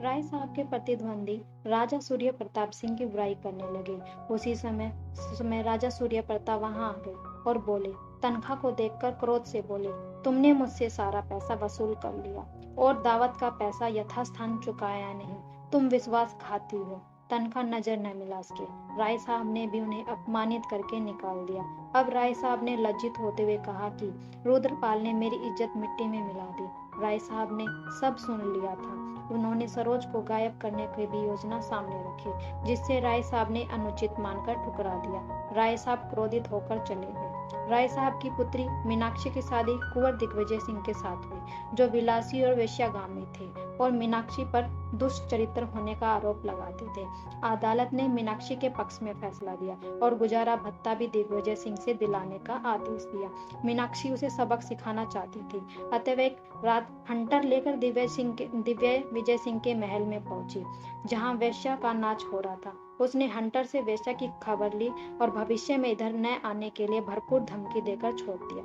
राय साहब के प्रतिद्वंदी राजा सूर्य प्रताप सिंह की बुराई करने लगे। उसी समय राजा सूर्य प्रताप वहां आ गए और बोले, तनखा को देखकर क्रोध से बोले, तुमने मुझसे सारा पैसा वसूल कर लिया और दावत का पैसा यथास्थान चुकाया नहीं। तुम विश्वासघाती हो। तनखा नजर न मिला उसके। राय साहब ने भी उन्हें अपमानित करके निकाल दिया। अब राय साहब ने लज्जित होते हुए कहा कि रुद्रपाल ने मेरी इज्जत मिट्टी में मिला दी। राय साहब ने सब सुन लिया था। उन्होंने सरोज को गायब करने की भी योजना सामने रखी, जिससे राय साहब ने अनुचित मानकर ठुकरा दिया। राय साहब क्रोधित होकर चले गए। राय साहब की पुत्री मीनाक्षी की शादी कुंवर दिग्विजय सिंह के साथ हुई, जो विलासी और वेश्यागामी थे और मीनाक्षी पर दुष्चरित्र होने का आरोप लगाते थे। अदालत ने मीनाक्षी के पक्ष में फैसला दिया और गुजारा भत्ता भी दिग्विजय सिंह से दिलाने का आदेश दिया। मीनाक्षी उसे सबक सिखाना चाहती थी, अतः एक रात हंटर लेकर दिग्विजय सिंह के महल में पहुंची, जहां वेश्या का नाच हो रहा था। उसने हंटर से वेश्या की खबर ली और भविष्य में इधर न आने के लिए भरपूर धमकी देकर छोड़ दिया।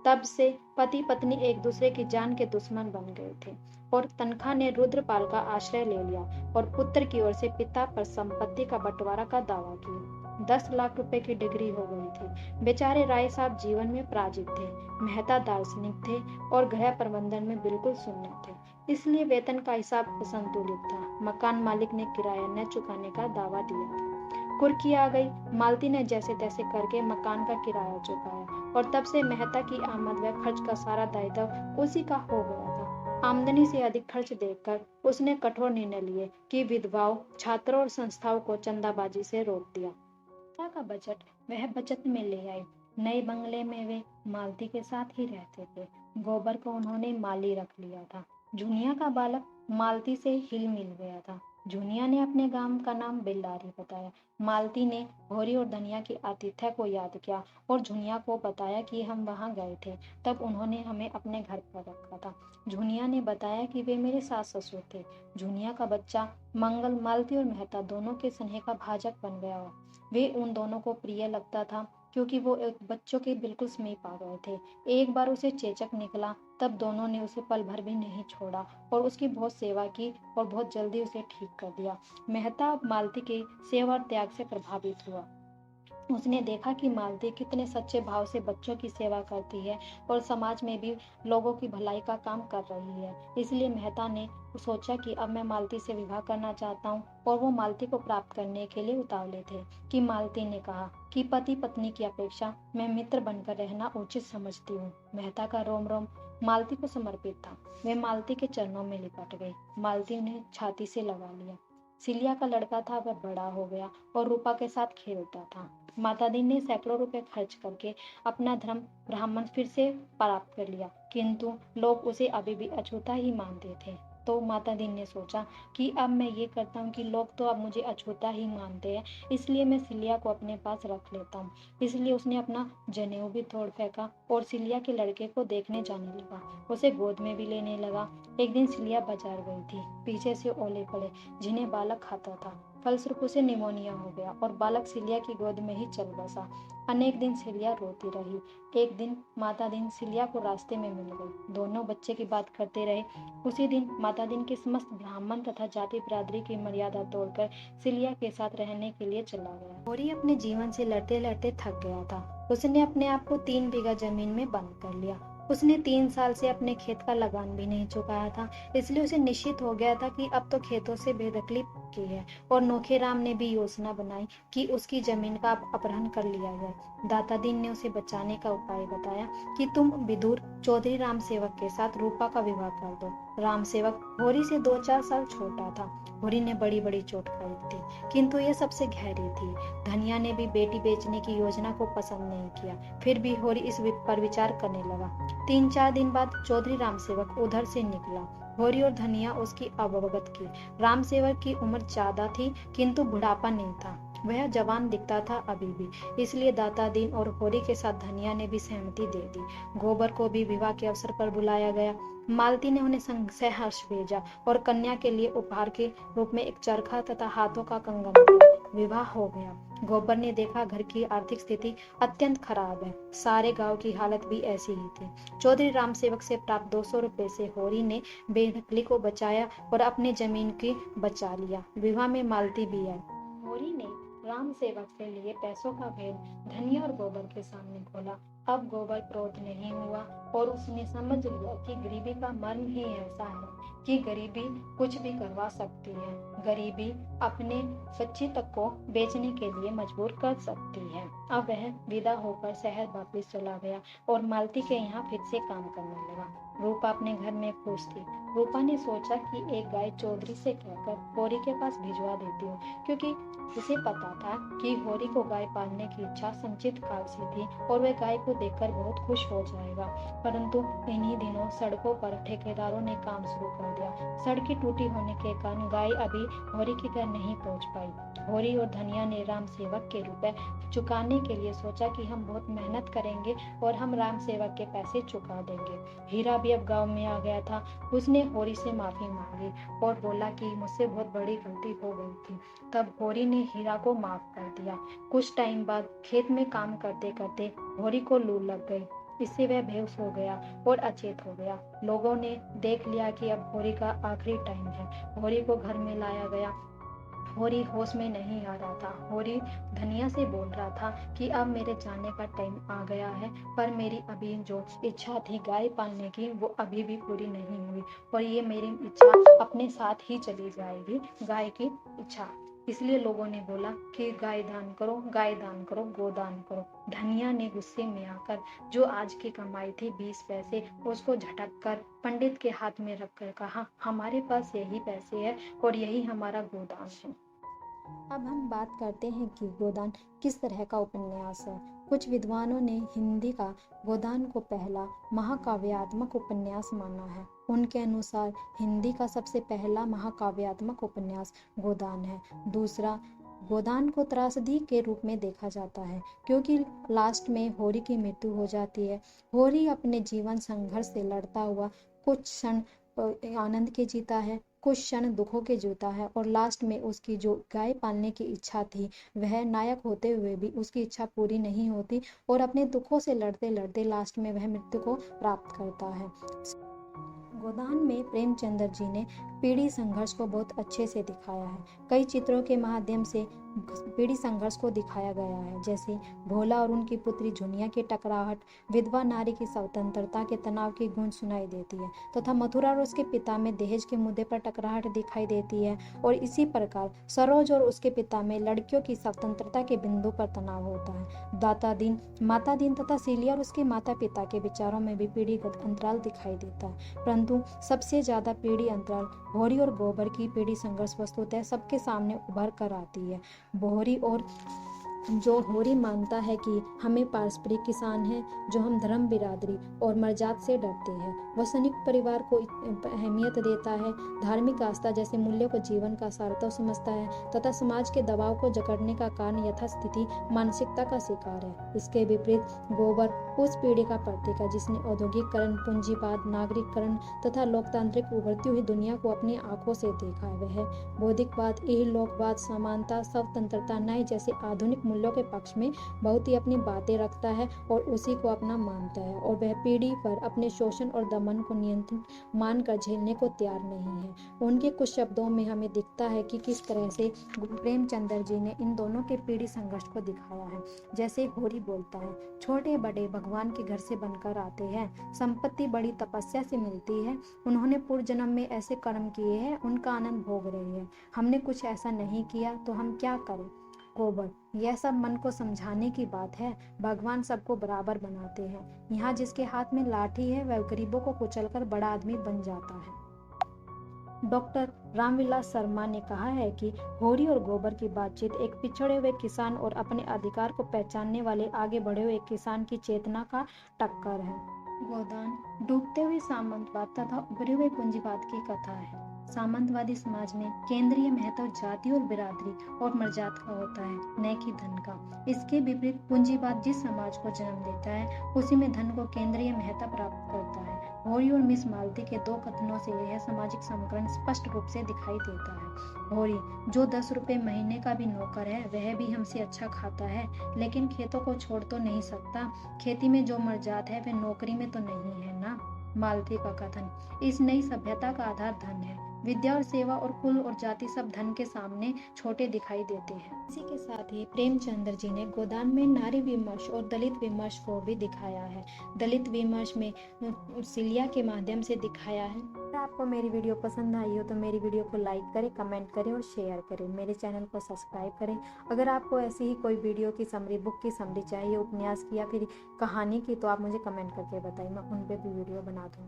तब से पति पत्नी एक दूसरे की जान के दुश्मन बन गए थे और तनखा ने रुद्रपाल का आश्रय ले लिया और पुत्र की ओर से पिता पर संपत्ति का बंटवारा का दावा किया। 10 लाख रुपए की डिग्री हो गई थी। बेचारे राय साहब जीवन में पराजित थे। मेहता दार्शनिक थे और गृह प्रबंधन में बिल्कुल शून्य थे, इसलिए वेतन का हिसाब असंतुलित था। मकान मालिक ने किराया न चुकाने का दावा दिया था। कुर्की आ गई। मालती ने जैसे तैसे करके मकान का किराया चुकाया और तब से मेहता की आमद व खर्च का सारा दायित्व उसी का हो गया था। आमदनी से अधिक खर्च देखकर उसने कठोर निर्णय लिए कि विधवाओं, छात्रों और संस्थाओं को चंदाबाजी से रोक दिया। का बजट वह बचत में ले आई। नए बंगले में वे मालती के साथ ही रहते थे। गोबर को उन्होंने माली रख लिया था। जुनिया का बालक मालती से हिल मिल गया था। जुनिया ने अपने गांव का नाम बेल्लारी बताया। मालती ने भोरी और धनिया की आतिथ्य को याद किया और जुनिया को बताया कि हम वहां गए थे, तब उन्होंने हमें अपने घर पर रखा था। जुनिया ने बताया कि वे मेरे सास ससुर थे। जुनिया का बच्चा मंगल मालती और मेहता दोनों के स्नेह का भाजक बन गया। वे उन दोनों को प्रिय लगता था क्योंकि वो एक बच्चों के बिल्कुल समीप आ गए थे। एक बार उसे चेचक निकला, तब दोनों ने उसे पल भर भी नहीं छोड़ा और उसकी बहुत सेवा की और बहुत जल्दी उसे ठीक कर दिया। मेहता मालती के सेवा और त्याग से प्रभावित हुआ। उसने देखा कि मालती कितने सच्चे भाव से बच्चों की सेवा करती है और समाज में भी लोगों की भलाई का काम कर रही है। इसलिए मेहता ने सोचा कि अब मैं मालती से विवाह करना चाहता हूँ और वो मालती को प्राप्त करने के लिए उतावले थे कि मालती ने कहा कि पति पत्नी की अपेक्षा मैं मित्र बनकर रहना उचित समझती हूँ। मेहता का रोम रोम मालती को समर्पित था। वे मालती के चरणों में लिपट गई। मालती उन्हें छाती से लगा लिया। सिलिया का लड़का था, वह बड़ा हो गया और रूपा के साथ खेलता था। माता दीन ने सैकड़ों रुपए खर्च करके अपना धर्म ब्राह्मण फिर से प्राप्त कर लिया, किंतु लोग उसे अभी भी अछूता ही मानते थे। तो माता दीन ने सोचा कि अब मैं ये करता हूँ कि लोग तो अब मुझे अछूता ही मानते हैं, इसलिए मैं सिलिया को अपने पास रख लेता हूँ। इसलिए उसने अपना जनेऊ भी तोड़ फेंका और सिलिया के लड़के को देखने जाने लगा, उसे गोद में भी लेने लगा। एक दिन सिलिया बाजार गई थी, पीछे से ओले पड़े जिन्हें बालक खाता था। फलस्वरूप उसे निमोनिया हो गया और बालक सिलिया की गोद में ही चल बसा। अनेक दिन सिलिया रोती रही। एक दिन माता दीन सिलिया को रास्ते में मिल गई। दोनों बच्चे की बात करते रहे। उसी दिन माता दीन के समस्त ब्राह्मण तथा जाति बिरादरी की मर्यादा तोड़कर सिलिया के साथ रहने के लिए चला गया। गौरी अपने जीवन से लड़ते लड़ते थक गया था। उसने अपने आप को 3 बीघा जमीन में बंद कर लिया। उसने 3 साल से अपने खेत का लगान भी नहीं चुकाया था, इसलिए उसे निश्चित हो गया था कि अब तो खेतों से बेदखली की है। और नोखेराम ने भी योजना बनाई कि उसकी जमीन का अपहरण कर लिया जाए। दाता दीन ने उसे बचाने का उपाय बताया कि तुम विदुर चौधरी राम सेवक के साथ रूपा का विवाह कर दो। राम सेवक होरी से 2-4 साल छोटा था। होरी ने बड़ी बड़ी चोट खाई थी, किंतु यह सबसे गहरी थी। धनिया ने भी बेटी बेचने की योजना को पसंद नहीं किया, फिर भी होरी इस पर विचार करने लगा। 3-4 दिन बाद चौधरी राम सेवक उधर से निकला। होरी और धनिया उसकी अवगत की। राम सेवक की उम्र ज्यादा थी, किंतु बुढ़ापा नहीं था। वह जवान दिखता था अभी भी, इसलिए दाता दीन और होरी के साथ धनिया ने भी सहमति दे दी। गोबर को भी विवाह के अवसर पर बुलाया गया। मालती ने उन्हें सहर्ष भेजा और कन्या के लिए उपहार के रूप में एक चरखा तथा हाथों का कंगन दिया। विवाह हो गया। गोबर ने देखा घर की आर्थिक स्थिति अत्यंत खराब है। सारे गांव की हालत भी ऐसी ही थी। चौधरी राम सेवक से प्राप्त 200 रुपए से होरी ने बेदखली को बचाया और अपनी जमीन की बचा लिया। विवाह में मालती भी आई। होरी ने राम सेवक से लिए पैसों का भेद धनिया और गोबर के सामने खोला। अब गोबर क्रोध नहीं हुआ और उसने समझ लिया कि गरीबी का मर्म ही ऐसा है कि गरीबी कुछ भी करवा सकती है। गरीबी अपने बच्चे तक को बेचने के लिए मजबूर कर सकती है। अब वह विदा होकर शहर वापस चला गया और मालती के यहाँ फिर से काम करने लगा। रूपा अपने घर में खुश थी। रूपा ने सोचा कि एक गाय चौधरी से कहकर होरी के पास भिजवा देती हूँ, क्योंकि उसे पता था कि होरी को गाय पालने की इच्छा संचित काल से थी और वह गाय को देखकर बहुत खुश हो जाएगा। परंतु इन्हीं दिनों सड़कों पर ठेकेदारों ने काम शुरू कर दिया। सड़कें टूटी होने के कारण गाय अभी होरी के घर नहीं पहुंच पाई। होरी और धनिया ने राम सेवक के रुपए चुकाने के लिए सोचा कि हम बहुत मेहनत करेंगे और हम राम सेवक के पैसे चुका देंगे। हीरा भी अब गाँव में आ गया था। उसने होरी से माफी मांगी और बोला कि मुझसे बहुत बड़ी गलती हो गई थी। तब होरी ने हीरा को माफ कर दिया। कुछ टाइम बाद खेत में काम करते करते होरी को लू लग गई। इससे वह बेहोश हो गया और अचेत हो गया। लोगों ने देख लिया कि अब होरी का आखिरी टाइम है। होरी को घर में लाया गया। होरी होश में नहीं आ रहा था। होरी धनिया से बोल रहा था कि अब मेरे जाने का टाइम आ गया है, पर मेरी अभी जो इच्छा थी गाय पालने की वो अभी भी पूरी नहीं हुई और ये मेरी इच्छा अपने साथ ही चली जाएगी, गाय की इच्छा। इसलिए लोगों ने बोला कि गाय दान करो, गाय दान करो, गोदान करो। धनिया ने गुस्से में आकर जो आज की कमाई थी 20 पैसे, उसको झटक कर पंडित के हाथ में रखकर कहा, हमारे पास यही पैसे है और यही हमारा गोदान है। अब हम बात करते हैं कि गोदान किस तरह का उपन्यास है। कुछ विद्वानों ने हिंदी का गोदान को पहला महाकाव्यात्मक उपन्यास माना है। उनके अनुसार हिंदी का सबसे पहला महाकाव्यात्मक उपन्यास गोदान है। दूसरा, गोदान को त्रासदी के रूप में देखा जाता है, क्योंकि लास्ट में होरी की मृत्यु हो जाती है। होरी अपने जीवन संघर्ष से लड़ता हुआ कुछ क्षण आनंद के जीता है, कुछ क्षण दुखों के जीता है और लास्ट में उसकी जो गाय पालने की इच्छा थी वह नायक होते हुए भी उसकी इच्छा पूरी नहीं होती और अपने दुखों से लड़ते लड़ते लास्ट में वह मृत्यु को प्राप्त करता है। गोदान में प्रेमचंद्र जी ने पीढ़ी संघर्ष को बहुत अच्छे से दिखाया है। कई चित्रों के माध्यम से पीढ़ी संघर्ष को दिखाया गया है, जैसे भोला और उनकी पुत्री झुनिया की टकराहट, विधवा नारी की स्वतंत्रता के तनाव की गूंज सुनाई देती है तथा मथुरा और उसके पिता में दहेज के मुद्दे पर टकराहट दिखाई देती है। और इसी प्रकार सरोज और उसके पिता में लड़कियों की स्वतंत्रता के बिंदु पर तनाव होता है। दाता दीन, माता दीन तथा सीलिया और उसके माता पिता के विचारों में भी पीढ़ीगत अंतराल दिखाई देता है, परंतु सबसे ज्यादा पीढ़ी अंतराल होरी और गोबर की पीढ़ी संघर्ष वस्तुतः सबके सामने उभर कर आती है। बोहरी और जो होरी मानता है कि हमें पारस्परिक किसान हैं, जो हम धर्म, बिरादरी और मर्जात से डरते हैं। वह संयुक्त परिवार को अहमियत देता है, धार्मिक आस्था जैसे मूल्यों को जीवन का सार्थक समझता है तथा समाज के दबाव को जकड़ने का कारण यथास्थिति मानसिकता का शिकार है। इसके विपरीत गोबर उस पीढ़ी का प्रतीक है जिसने औद्योगिकरण, पूंजीवाद, नागरिकरण तथा लोकतांत्रिक उभरती हुई दुनिया को अपनी आंखों से देखा है। वह बौद्धिकवाद, इहलोकवाद, समानता, स्वतंत्रता, न्याय जैसे आधुनिक मूल्यों के पक्ष में बहुत ही अपनी बातें रखता है और उसी को अपना मानता है, और वह पीढ़ी पर अपने शोषण और दमन को नियंत्रण मानकर झेलने को तैयार नहीं है। उनके कुछ शब्दों में हमें दिखता है कि किस तरह से प्रेमचंद्र जी ने इन दोनों के पीढ़ी संघर्ष को दिखाया है। जैसे होरी बोलता है, छोटे बड़े भगवान के घर से बनकर आते हैं, संपत्ति बड़ी तपस्या से मिलती है, उन्होंने पूर्व जन्म में ऐसे कर्म किए हैं, उनका आनंद भोग रहे हैं, हमने कुछ ऐसा नहीं किया तो हम क्या करें। गोबर, यह सब मन को समझाने की बात है, भगवान सबको बराबर बनाते हैं, यहाँ जिसके हाथ में लाठी है वह गरीबों को कुचलकर बड़ा आदमी बन जाता है। डॉक्टर रामविलास शर्मा ने कहा है कि होरी और गोबर की बातचीत एक पिछड़े हुए किसान और अपने अधिकार को पहचानने वाले आगे बढ़े हुए किसान की चेतना का टक्कर है। गोदान डूबते हुए सामंतवाद तथा उभरे हुए पूंजीवाद की कथा है। सामंतवादी समाज में केंद्रीय महत्व जाति और बिरादरी और मर्जात का होता है, न कि धन का। इसके विपरीत पूंजीवाद जिस समाज को जन्म देता है उसी में धन को केंद्रीय महत्व प्राप्त करता है। होरी और मिस मालती के दो कथनों से यह सामाजिक समीकरण स्पष्ट रूप से दिखाई देता है। होरी, जो 10 रुपए महीने का भी नौकर है वह भी हमसे अच्छा खाता है, लेकिन खेतों को छोड़ तो नहीं सकता, खेती में जो मर्जात है वह नौकरी में तो नहीं है ना। मालती का कथन, इस नई सभ्यता का आधार धन है, विद्या और सेवा और कुल और जाति सब धन के सामने छोटे दिखाई देते हैं। इसी के साथ ही प्रेमचंद्र जी ने गोदान में नारी विमर्श और दलित विमर्श को भी दिखाया है। दलित विमर्श में सिलिया के माध्यम से दिखाया है। अगर आपको मेरी वीडियो पसंद आई हो तो मेरी वीडियो को लाइक करें, कमेंट करें और शेयर करें। मेरे चैनल को सब्सक्राइब करें। अगर आपको ऐसी ही कोई वीडियो की समरी, बुक की समरी चाहिए, उपन्यास की या फिर कहानी की, तो आप मुझे कमेंट करके बताइए, मैं उन पर भी वीडियो बना दूँगी।